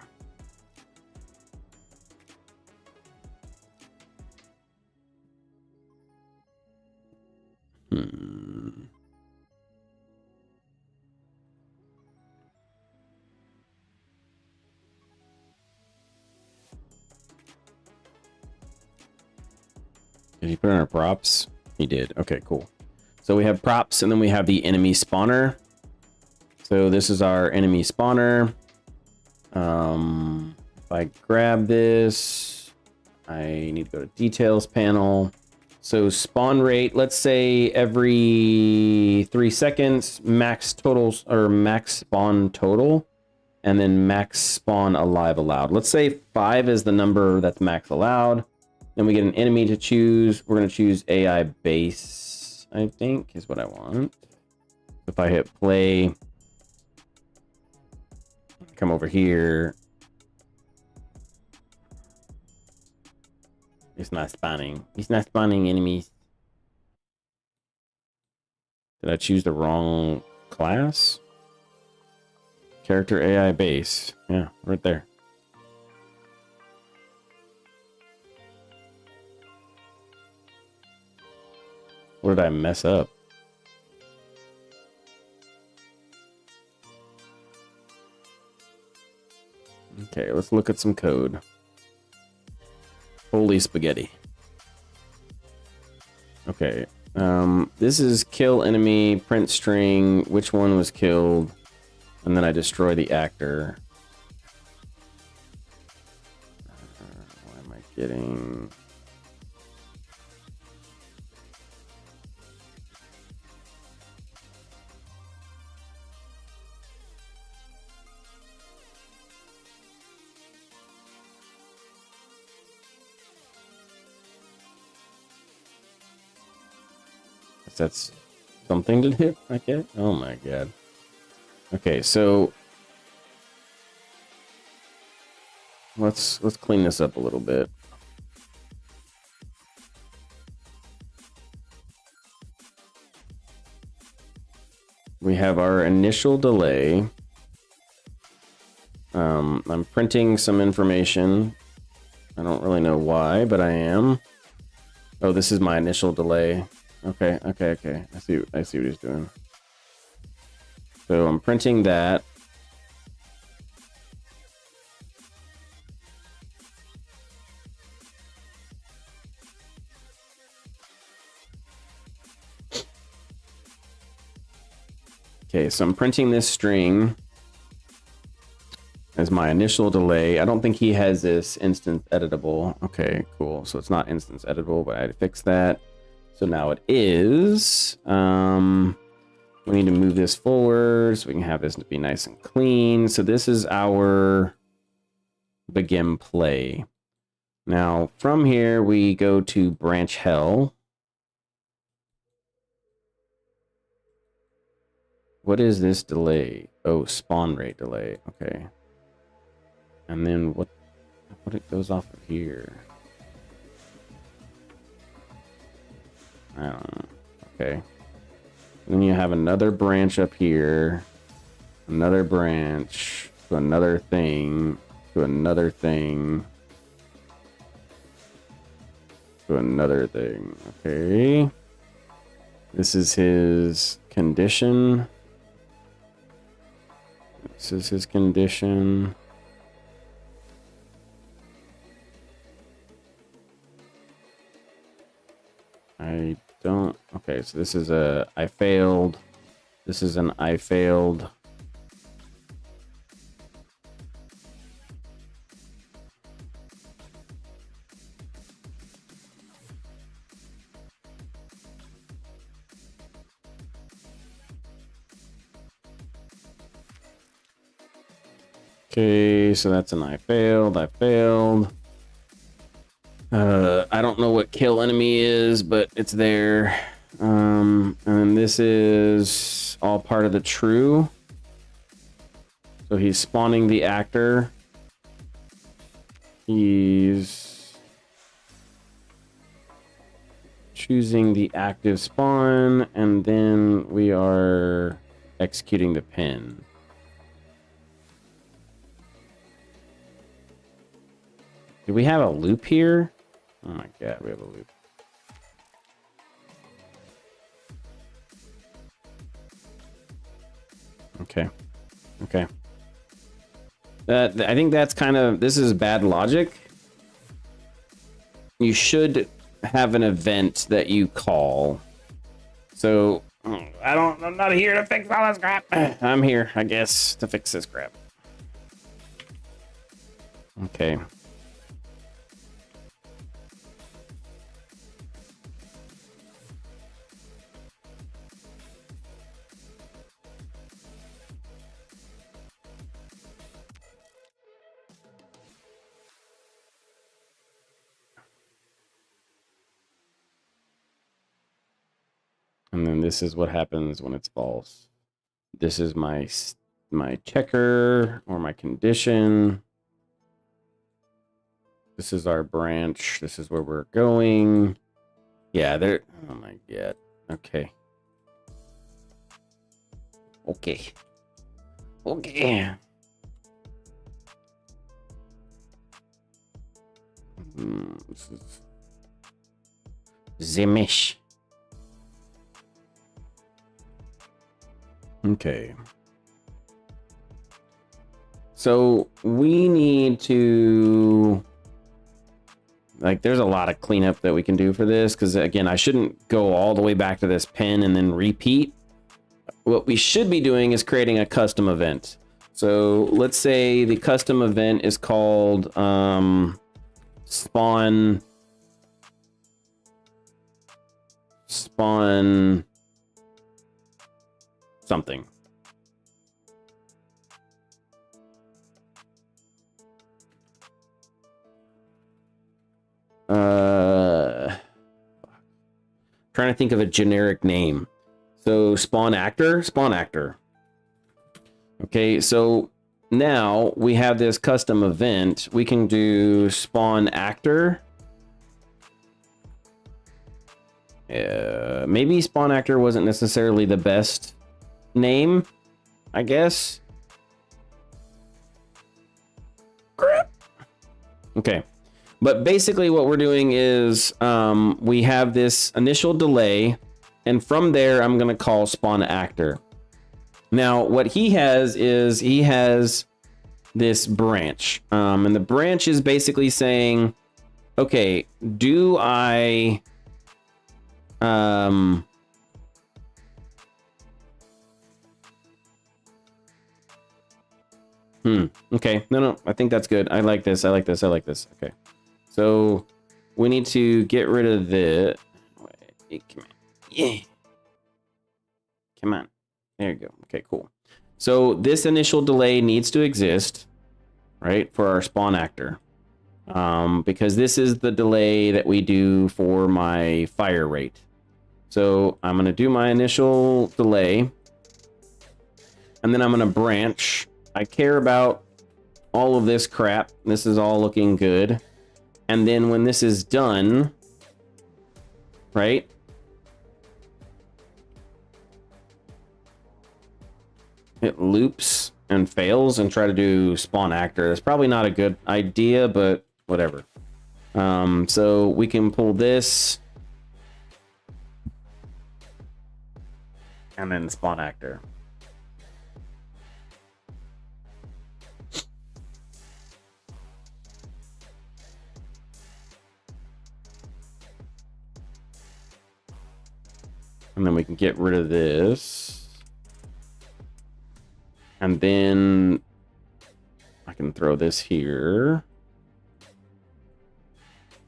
Did he put in our props? He did. Okay, cool. So we have props and then we have the enemy spawner. So this is our enemy spawner. If I grab this, I need to go to details panel. So spawn rate, let's say every 3 seconds, max totals or max spawn total, and then max spawn alive allowed. Let's say 5 is the number that's max allowed. Then we get an enemy to choose. We're going to choose AI base, I think is what I want. If I hit play, come over here. It's not spawning. It's not spawning enemies. Did I choose the wrong class? Character AI base. Yeah, right there. What did I mess up? Okay, let's look at some code. Holy spaghetti. Okay. This is kill enemy, print string, which one was killed, and then I destroy the actor. Why am I getting... That's something to do, I guess. Oh my god. Okay, so let's clean this up a little bit. We have our initial delay. I'm printing some information. I don't really know why, but I am. Oh, this is my initial delay. Okay. I see what he's doing. So I'm printing that. Okay, so I'm printing this string as my initial delay. I don't think he has this instance editable. Okay, cool. So it's not instance editable, but I had to fix that. So now it is. We need to move this forward so we can have this be nice and clean. So this is our begin play. Now from here we go to branch hell. What is this delay? Oh, spawn rate delay. Okay. And then what it goes off of here? I don't know. Okay. Then you have another branch up here, another branch to another thing, to another thing, to another thing. Okay. This is his condition. This is his condition. I don't... Okay, so this is a I failed. This is an I failed. Okay, so that's an I failed. I failed. I don't know what kill enemy is, but it's there. And this is all part of the true. So he's spawning the actor. He's choosing the active spawn, and then we are executing the pin. Do we have a loop here? Oh my god, we have a loop. Okay. Okay. I think that's kind of... This is bad logic. You should have an event that you call. So, I'm not here to fix all this crap. I'm here, I guess, to fix this crap. Okay. And then this is what happens when it's false. This is my checker or my condition. This is our branch. This is where we're going. Yeah, there. Oh my god. Okay. Okay. Okay. This is Zimish. Okay. So we need to, like, there's a lot of cleanup that we can do for this, because again, I shouldn't go all the way back to this pen and then repeat. What we should be doing is creating a custom event. So let's say the custom event is called spawn something. Trying to think of a generic name. So spawn actor. Okay, so now we have this custom event. We can do spawn actor. Maybe spawn actor wasn't necessarily the best name, I guess. Crap. Okay. But basically what we're doing is we have this initial delay, and from there I'm going to call spawn actor. Now what he has is he has this branch, and the branch is basically saying, okay, do I okay, no, I think that's good. I like this. Okay. So we need to get rid of the. Wait, come on. Yeah. Come on. There you go. Okay, cool. So this initial delay needs to exist, right, for our spawn actor, because this is the delay that we do for my fire rate. So I'm going to do my initial delay, and then I'm going to branch. I care about all of this crap. This is all looking good. And then when this is done, right? It loops and fails and try to do spawn actor. That's probably not a good idea, but whatever. So we can pull this and then spawn actor. And then we can get rid of this. And then I can throw this here.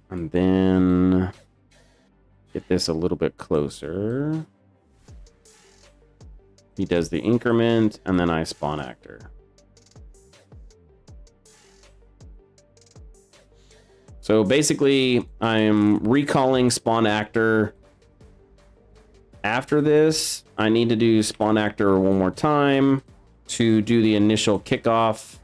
And then get this a little bit closer. He does the increment, and then I spawn actor. So basically, I'm recalling spawn actor. After this, I need to do spawn actor one more time to do the initial kickoff.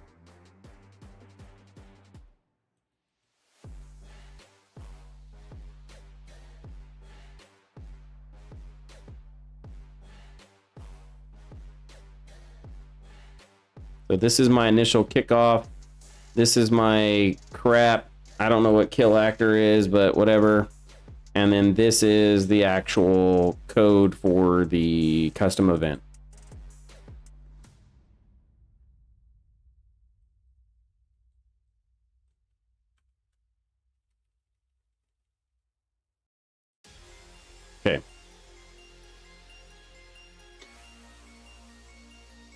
So this is my initial kickoff. This is my crap. I don't know what kill actor is, but whatever. And then this is the actual code for the custom event. Okay.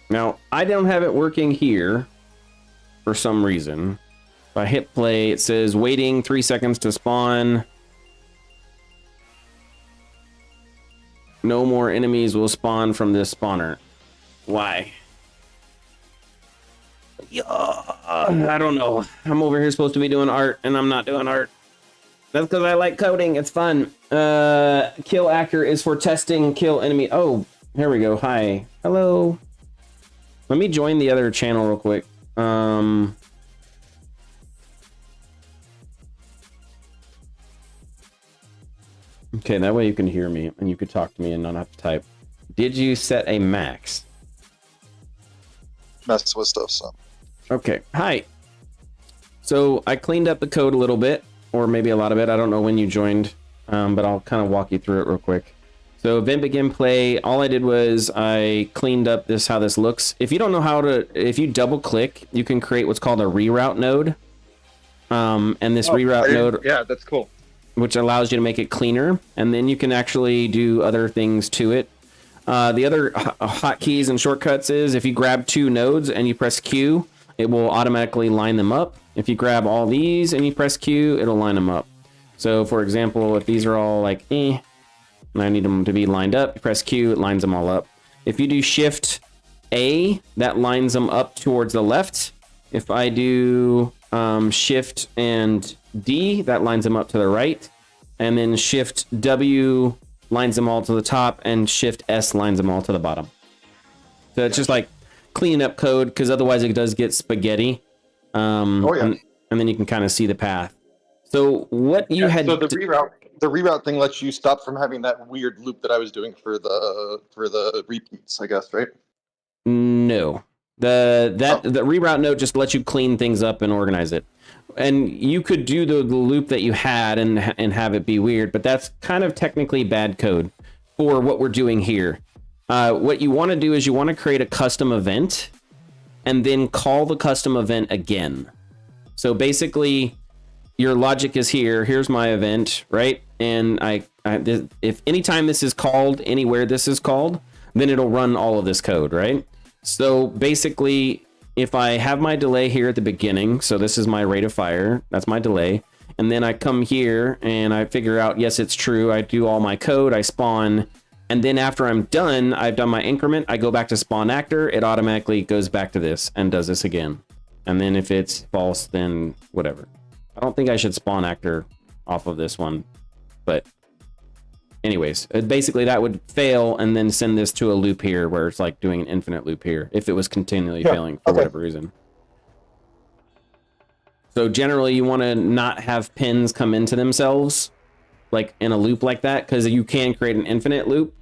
Now, I don't have it working here for some reason. If I hit play, it says waiting 3 seconds to spawn. No more enemies will spawn from this spawner. Why? I don't know. I'm over here supposed to be doing art, and I'm not doing art. That's because I like coding. It's fun. Kill actor is for testing kill enemy. Oh, here we go. Hi. Hello. Let me join the other channel real quick. Okay, that way you can hear me and you could talk to me and not have to type. Did you set a max? messing with stuff. So Okay. Hi. So I cleaned up the code a little bit, or maybe a lot of it. I don't know when you joined, but I'll kind of walk you through it real quick. So event begin play, all I did was I cleaned up how this looks. If you don't know how to, if you double click, you can create what's called a reroute node. And this reroute node, yeah, that's cool. which allows you to make it cleaner. And then you can actually do other things to it. The other hotkeys and shortcuts is if you grab 2 nodes and you press Q, it will automatically line them up. If you grab all these and you press Q, it'll line them up. So for example, if these are all like, and I need them to be lined up, you press Q, it lines them all up. If you do Shift A, that lines them up towards the left. If I do Shift and D, that lines them up to the right. And then Shift W lines them all to the top, and Shift S lines them all to the bottom. So it's just like cleaning up code, because otherwise it does get spaghetti. And then you can kind of see the path. So what you had. So the reroute thing lets you stop from having that weird loop that I was doing for the repeats, I guess, right? No. The reroute node just lets you clean things up and organize it. And you could do the loop that you had and have it be weird, but that's kind of technically bad code for what we're doing here. What you want to do is you want to create a custom event and then call the custom event again. So basically, your logic is here. Here's my event, right? And if anytime this is called, anywhere this is called, then it'll run all of this code, right? So basically, if I have my delay here at the beginning, so this is my rate of fire, that's my delay, and then I come here and I figure out, yes, it's true, I do all my code, I spawn, and then after I'm done, I've done my increment, I go back to spawn actor, it automatically goes back to this and does this again. And then if it's false, then whatever. I don't think I should spawn actor off of this one, but anyways, basically that would fail and then send this to a loop here where it's like doing an infinite loop here if it was continually failing for whatever reason. So generally you want to not have pins come into themselves like in a loop like that, because you can create an infinite loop.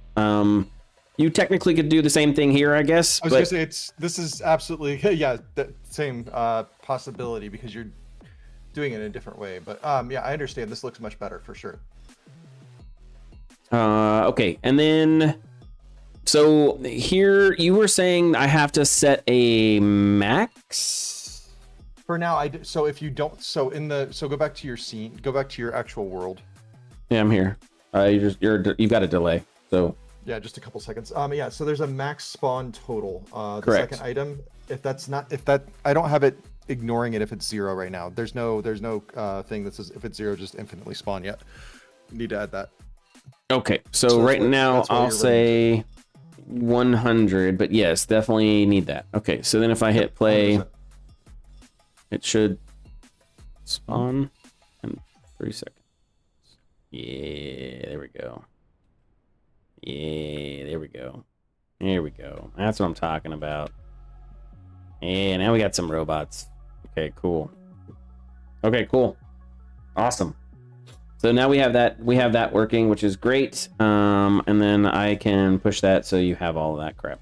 You technically could do the same thing here, I guess. I was gonna say this is absolutely the same possibility, because you're doing it in a different way. But yeah, I understand. This looks much better for sure. Okay, and then so here you were saying I have to set a max for now. So if you don't, so go back to your scene, go back to your actual world. Yeah, I'm here. You've got a delay, so yeah, just a couple seconds. Yeah, so there's a max spawn total. The correct. Second item, I don't have it ignoring it if it's 0 right now. There's no thing that says if it's 0 just infinitely spawn yet. You need to add that. Okay, so right now I'll say 100, but yes, definitely need that. Okay, so then if I hit play, 100%. It should spawn in 3 seconds. Yeah, there we go. Yeah, there we go. There we go. That's what I'm talking about. Yeah, now we got some robots. Okay, cool. Okay, cool. Awesome. So now we have that working, which is great. And then I can push that so you have all of that crap.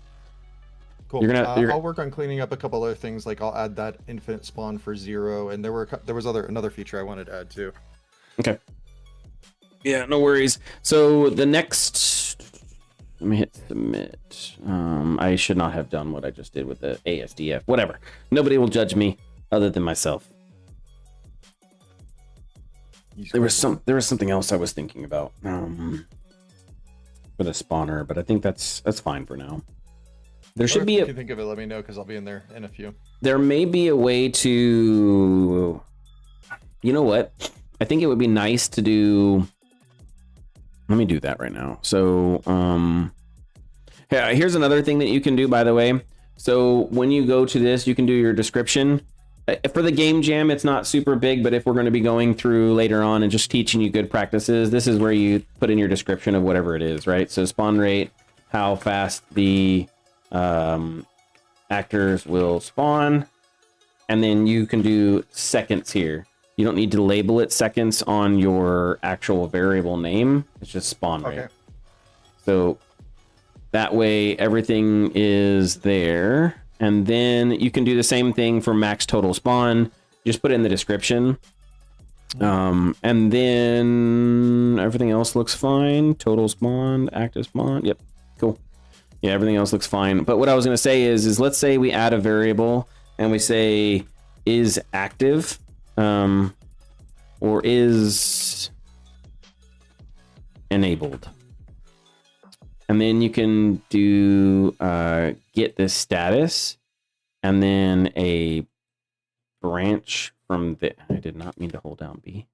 Cool. I'll work on cleaning up a couple other things, like I'll add that infinite spawn for 0, and there was another feature I wanted to add too. Okay. Yeah, no worries. So the next, let me hit submit. I should not have done what I just did with the ASDF. Whatever. Nobody will judge me other than myself. There was something else I was thinking about for the spawner, but I think that's fine for now. There should be. If you think of it, let me know, because I'll be in there in a few. There may be a way to. You know what? I think it would be nice to do. Let me do that right now. So, yeah, here's another thing that you can do, by the way. So when you go to this, you can do your description. For the GameJam, it's not super big, but if we're going to be going through later on and just teaching you good practices, this is where you put in your description of whatever it is, right? So spawn rate, how fast the actors will spawn, and then you can do seconds here. You don't need to label it seconds on your actual variable name. It's just spawn rate. Okay. So that way everything is there. And then you can do the same thing for max total spawn. Just put it in the description. And then everything else looks fine. Total spawn, active spawn. Yep, cool. Yeah, everything else looks fine. But what I was going to say is let's say we add a variable and we say is active, or is enabled. And then you can do get this status and then a branch from the, I did not mean to hold down B.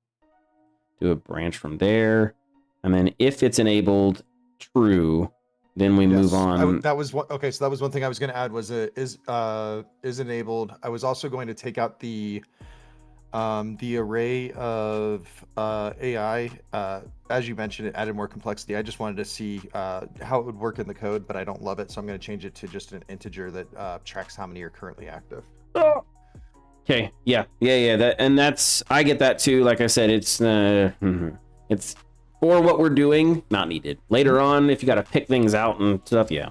Do a branch from there. And then if it's enabled true, then we move on. That was what, okay. So that was one thing I was going to add was is enabled. I was also going to take out the array of AI. As you mentioned, it added more complexity. I just wanted to see how it would work in the code, but I don't love it. So I'm going to change it to just an integer that tracks how many are currently active. Okay. Yeah. That's, I get that too. Like I said, it's for what we're doing, not needed. Later on, if you got to pick things out and stuff, yeah.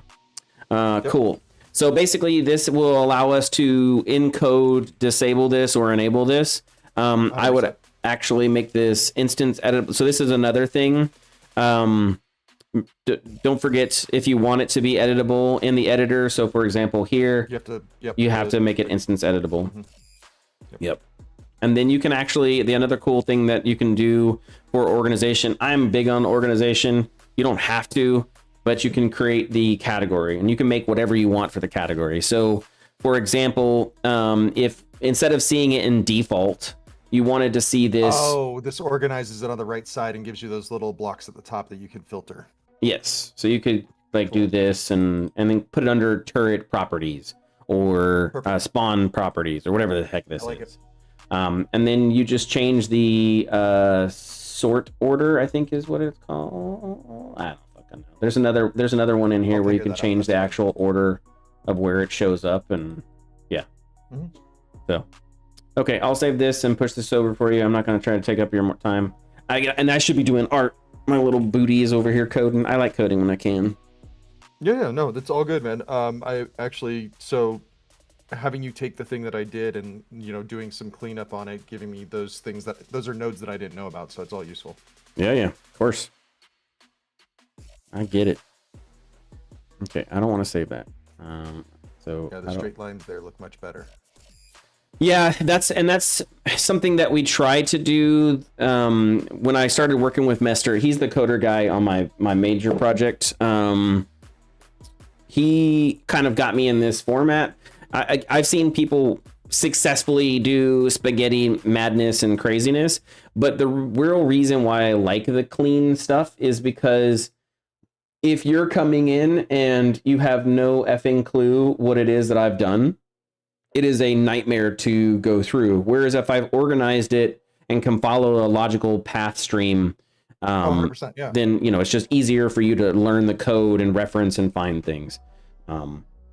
Yep. Cool. So basically, this will allow us to encode, disable this, or enable this. I would actually make this instance editable. So this is another thing. Don't forget if you want it to be editable in the editor. So for example, here, you have to make it instance editable. Mm-hmm. Yep. And then you can actually, the another cool thing that you can do for organization, I'm big on organization. You don't have to, but you can create the category and you can make whatever you want for the category. So for example, if instead of seeing it in default, you wanted to see this. Oh, this organizes it on the right side and gives you those little blocks at the top that you can filter. Yes. So you could like do this and then put it under turret properties or spawn properties or whatever the heck this is. And then you just change the sort order, I think is what it's called. I don't fucking know. There's another one in here where you can change the actual order of where it shows up, and yeah. Mm-hmm. So, okay, I'll save this and push this over for you. I'm not going to try to take up your time. I should be doing art. My little booty is over here coding. I like coding when I can. Yeah, no, that's all good, man. I actually, so having you take the thing that I did and, you know, doing some cleanup on it, giving me those things those are nodes that I didn't know about. So it's all useful. Yeah, of course. I get it. Okay, I don't want to save that. So yeah, the straight lines there look much better. Yeah, that's something that we tried to do when I started working with Mester. He's the coder guy on my major project. He kind of got me in this format. I've seen people successfully do spaghetti madness and craziness, but the real reason why I like the clean stuff is because if you're coming in and you have no effing clue what it is that I've done, it is a nightmare to go through. Whereas if I've organized it and can follow a logical path stream, 100%, yeah. then, you know, it's just easier for you to learn the code and reference and find things.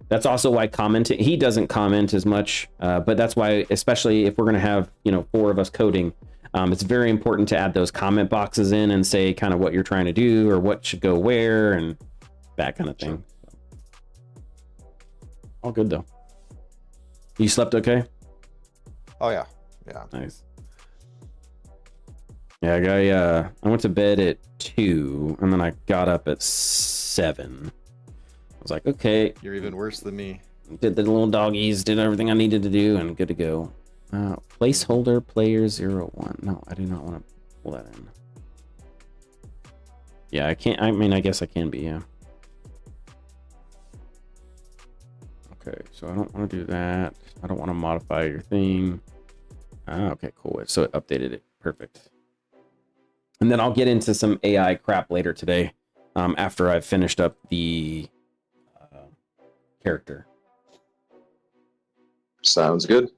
That's also why commenting, he doesn't comment as much, but that's why, especially if we're going to have, you know, 4 of us coding, it's very important to add those comment boxes in and say kind of what you're trying to do or what should go where and that kind of thing. So, all good though. You slept okay? Oh yeah. Nice. Yeah, I went to bed at 2 and then I got up at 7. I was like, okay. You're even worse than me. Did the little doggies, did everything I needed to do, and good to go. Placeholder player 01. No, I do not want to pull that in. Yeah, I can't. I mean, I guess I can be, yeah. Okay, so I don't want to do that. I don't want to modify your thing. Okay, cool. So it updated it. Perfect. And then I'll get into some AI crap later today after I've finished up the character. Sounds good.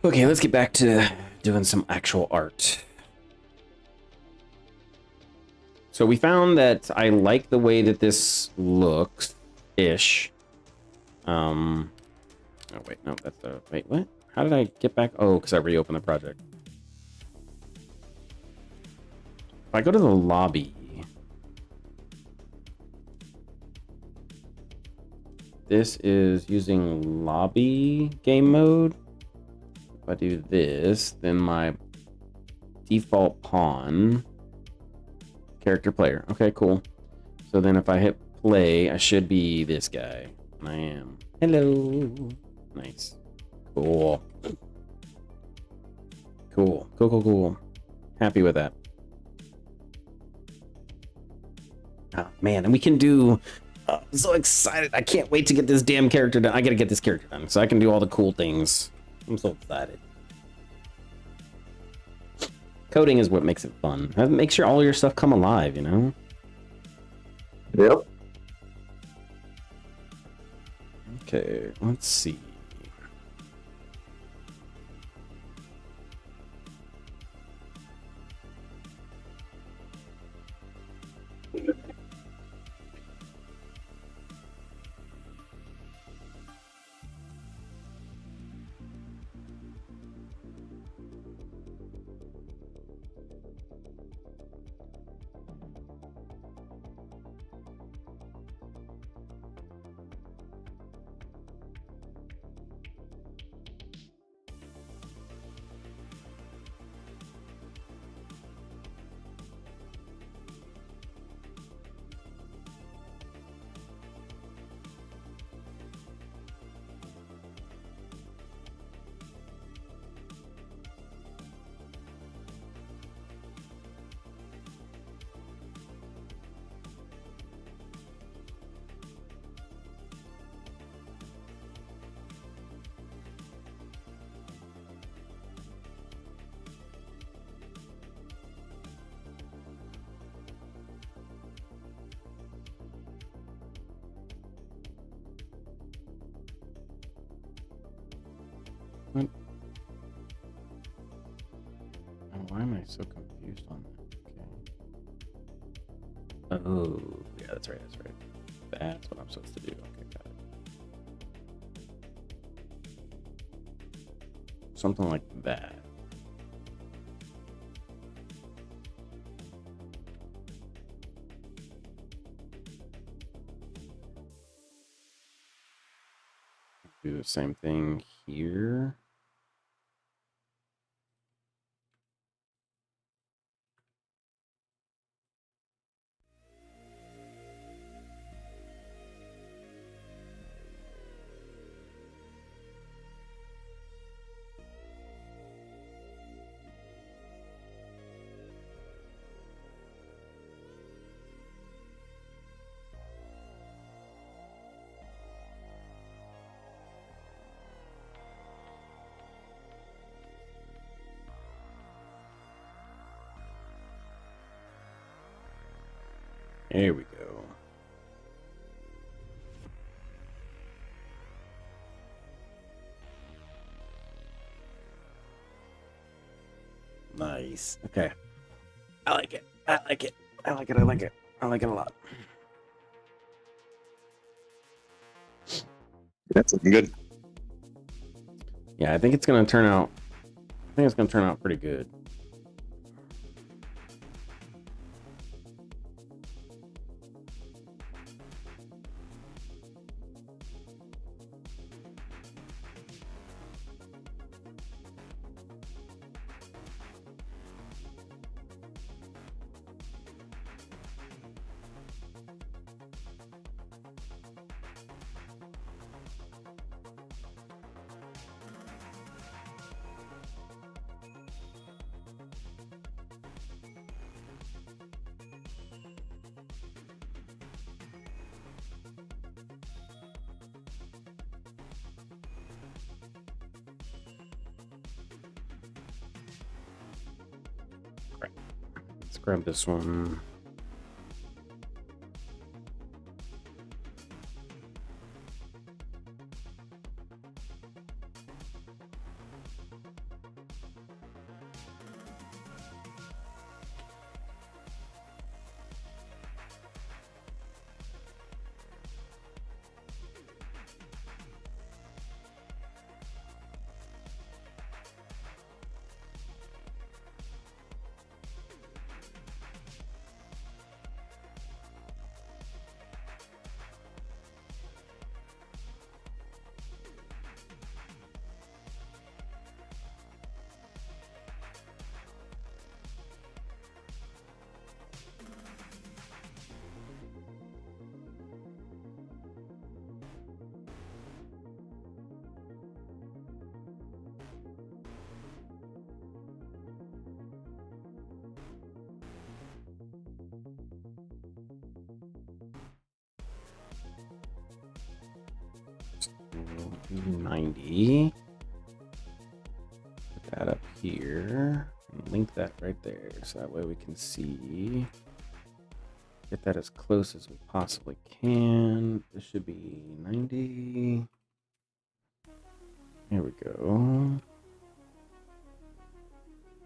Okay, let's get back to doing some actual art. So we found that I like the way that this looks ish. Oh wait, no, that's the wait, what? How did I get back? Oh, because I reopened the project. If I go to the lobby, this is using lobby game mode. If I do this, then my default pawn, character player. Okay, cool. So then if I hit play, I should be this guy. And I am. Hello. Nice. Cool. Cool. Cool, cool, cool. Happy with that. Oh, man. And we can do... I'm so excited. I can't wait to get this damn character done. I gotta get this character done so I can do all the cool things. I'm so excited. Coding is what makes it fun. Make sure all your stuff come alive, you know? Yep. Okay, let's see. What? Oh, why am I so confused on that? Okay. Oh, yeah, that's right, that's right. That's what I'm supposed to do. Okay, got it. Something like that. Do the same thing here. Here we go. Nice. Okay. I like it. I like it. I like it. I like it. I like it a lot. That's looking good. Yeah, I think it's gonna turn out. I think it's gonna turn out pretty good. Let's grab this one. 90. Put that up here and link that right there so that way we can see. Get that as close as we possibly can. This should be 90. Here we go.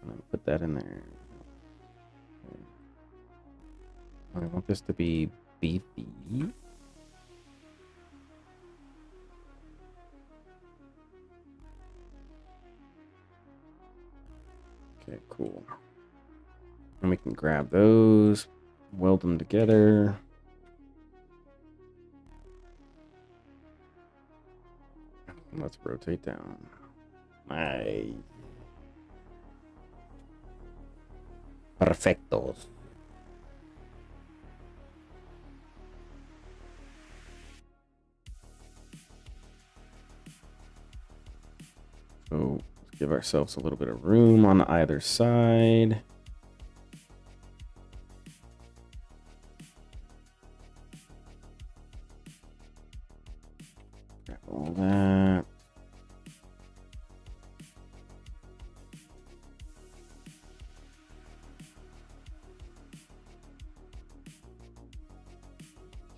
And then put that in there. I want this to be beefy. Okay, cool. And we can grab those, weld them together. Let's rotate down. Nice. Perfectos. So let's give ourselves a little bit of room on either side. Grab all that.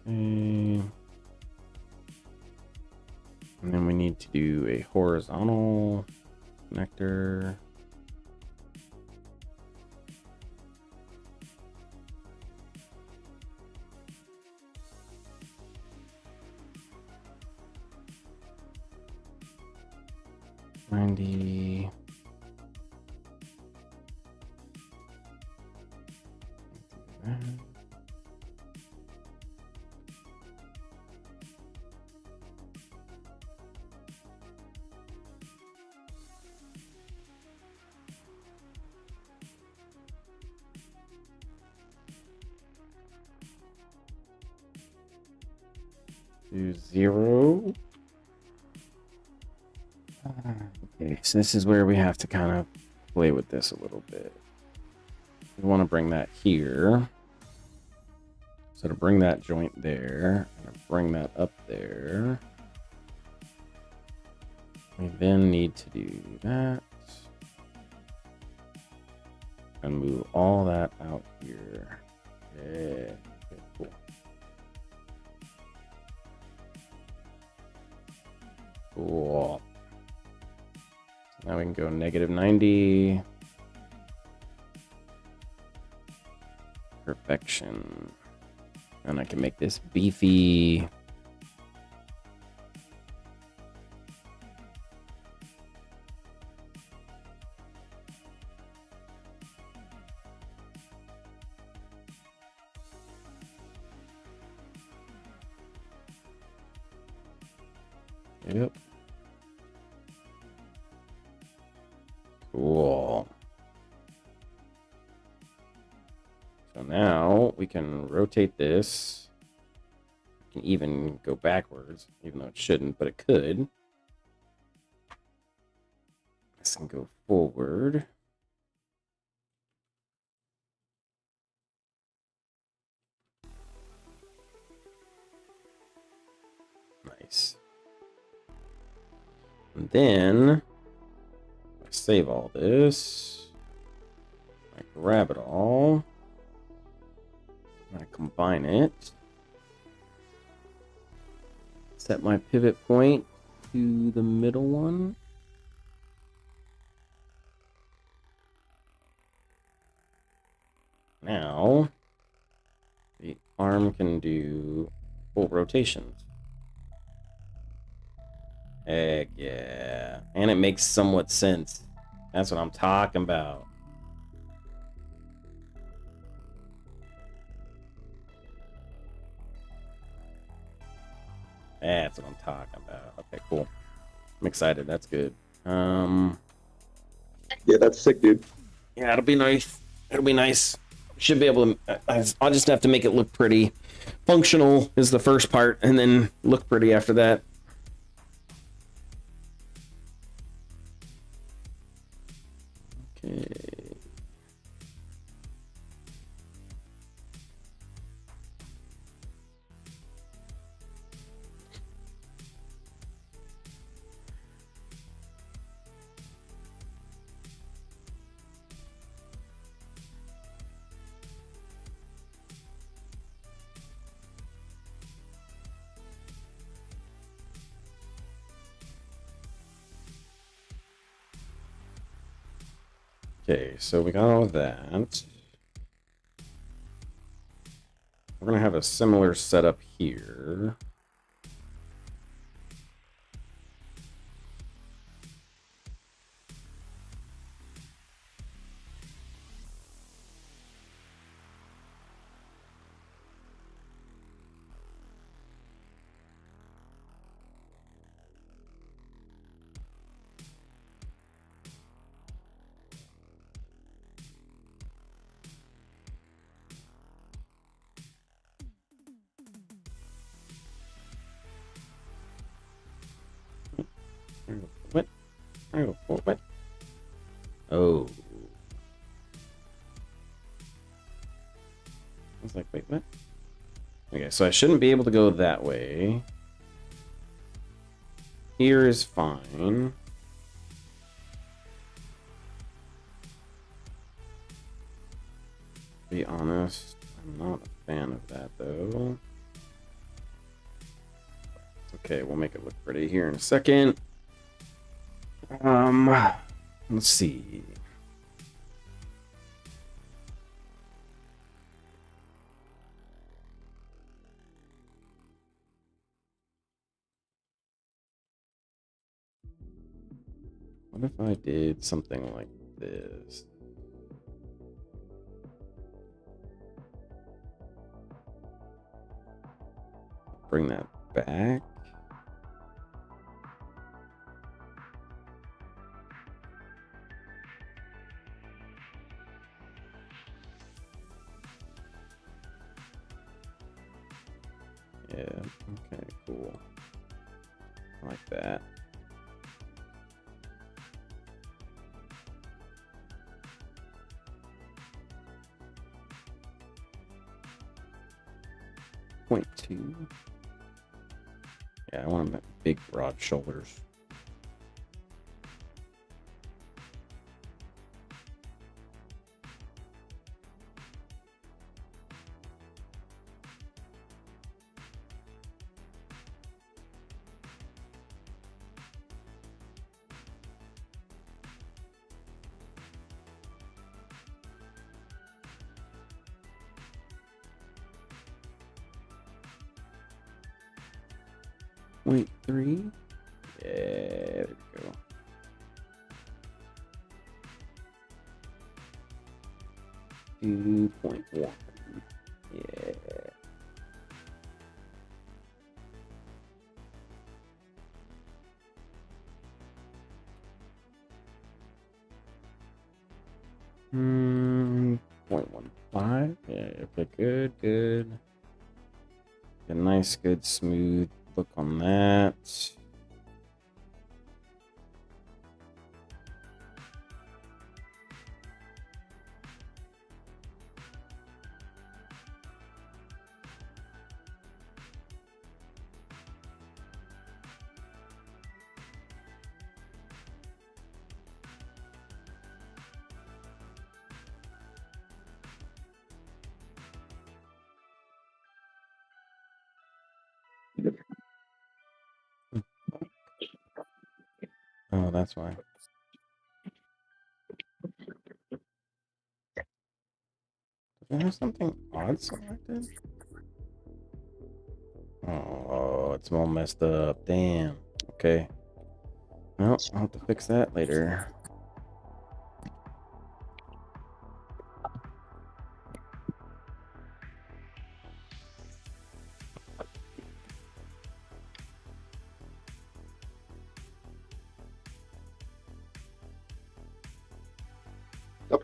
Okay. And then we need to do a horizontal connector. $90. To 0. Okay, so this is where we have to kind of play with this a little bit. We want to bring that here. So to bring that joint there, and to bring that up there, we then need to do that. And move all that out here. Yeah, okay, cool. Cool. So now we can go -90. Perfection. And I can make this beefy. Yep. Cool. So now we can rotate this. We can even go backwards, even though it shouldn't, but it could. This can go forward. Nice. And then I save all this. I grab it all. I combine it. Set my pivot point to the middle one. Now, the arm can do full rotations. Heck yeah. And it makes somewhat sense. That's what I'm talking about. That's what I'm talking about. Okay, cool. I'm excited. That's good. Yeah, that's sick, dude. Yeah, it'll be nice. It'll be nice. Should be able to. I'll just have to make it look pretty. Functional is the first part, and then look pretty after that. Okay. Okay, so we got all of that. We're gonna have a similar setup here. What? Oh, what? Oh. I was like, wait, what? Okay, so I shouldn't be able to go that way. Here is fine. To be honest, I'm not a fan of that though. Okay, we'll make it look pretty here in a second. Let's see. What if I did something like this? Bring that back. Yeah, okay, cool. I like that. Point 2. Yeah, I want them big, broad shoulders. Point 3. Yeah, there we go. Two point 1. Yeah. Hmm. 0.15. Yeah. Okay. Good. Good. A nice, good, smooth look on that. Oh, that's why. Does it have something odd selected? Oh, it's all messed up. Damn. Okay. Well, I'll have to fix that later. Yep.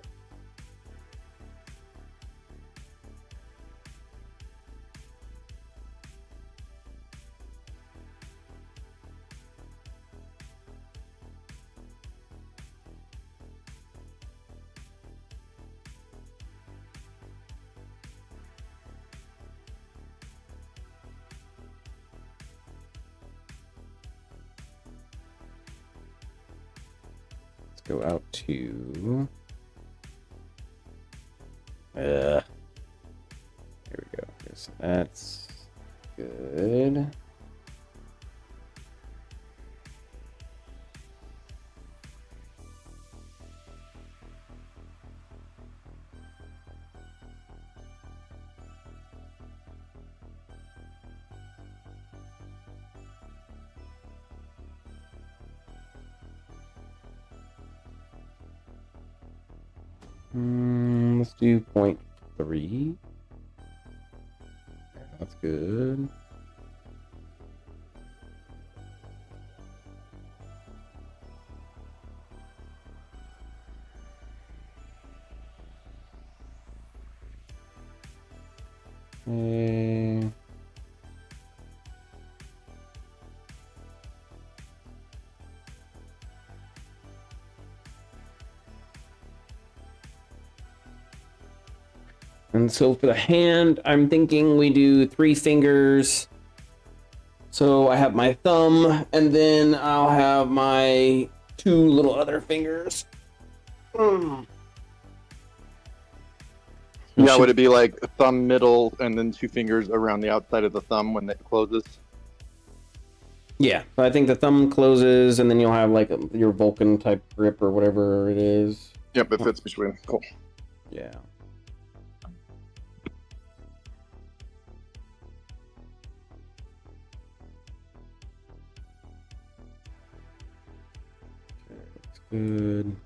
Let's go out to. Here we go. Yes, that's good. Let's do 0.3. That's good. Okay. And so for the hand, I'm thinking we do 3 fingers. So I have my thumb, and then I'll have my 2 little other fingers. Yeah, would it be like thumb middle and then 2 fingers around the outside of the thumb when it closes? Yeah, I think the thumb closes, and then you'll have like your Vulcan type grip or whatever it is. Yep, it fits between. Cool. Yeah. Okay, that's good.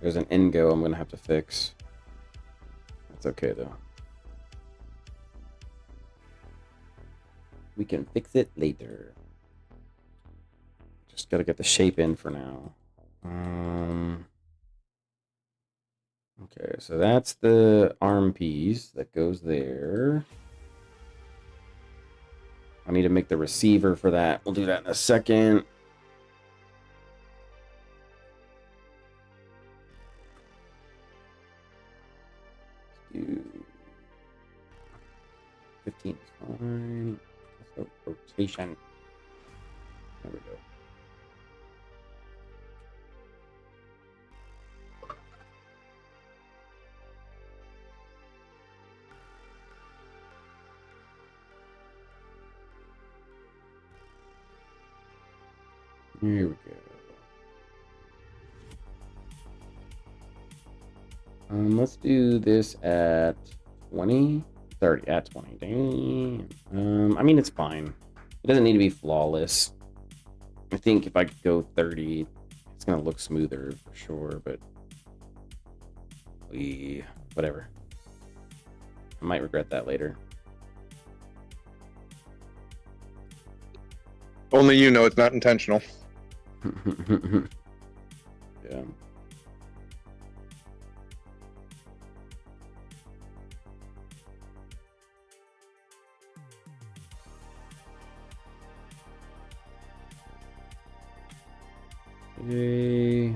There's an end go I'm gonna have to fix. That's okay though. We can fix it later. Just gotta get the shape in for now. Okay, so that's the arm piece that goes there. I need to make the receiver for that. We'll do that in a second. Let's do 15 is fine. So rotation. There we go. Here we go. Let's do this at 20, 30, at 20. Damn. I mean, it's fine. It doesn't need to be flawless. I think if I could go 30, it's gonna look smoother for sure, but whatever. I might regret that later. Only you know it's not intentional. Yeah. Okay.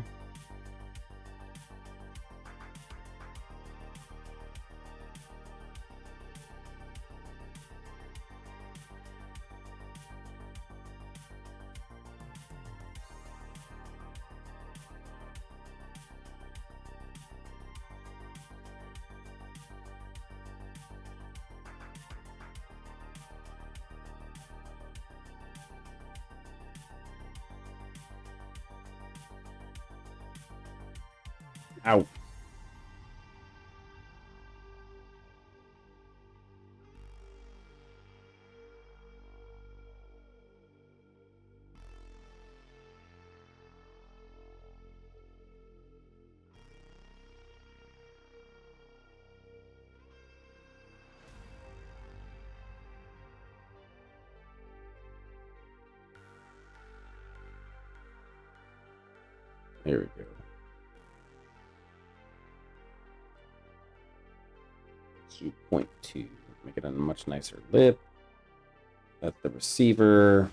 Ow. There we go. 2.2. Make it a much nicer lip. That's the receiver.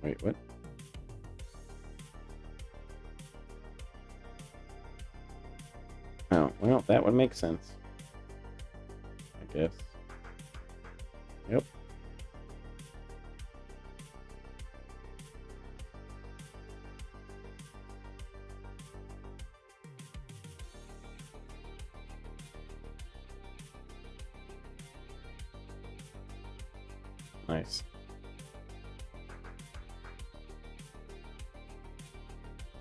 Wait, what? Oh, well, that would make sense. I guess. Yep. Nice.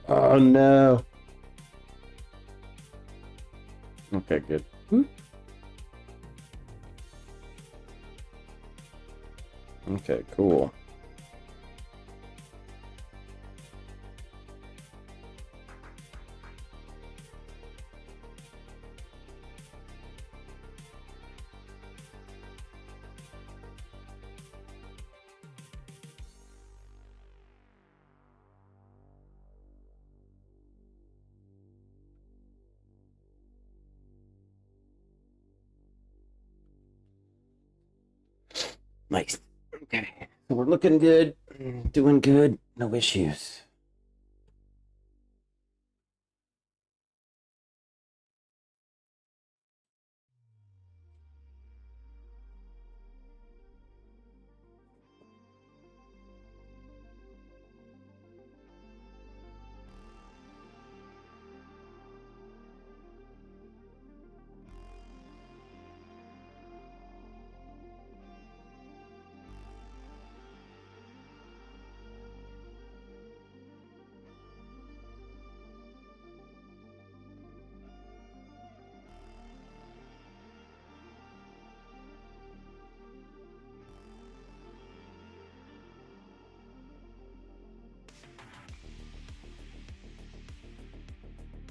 Oh no. Okay, good. Okay, cool. Nice. Okay. So we're looking good, doing good, no issues.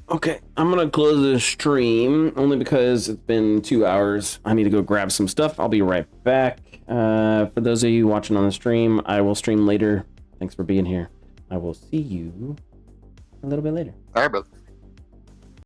Okay, I'm gonna close the stream only because it's been 2 hours. I need to go grab some stuff. I'll be right back. For those of you watching on the stream, I will stream later. Thanks for being here. I will see you a little bit later. All right, brother.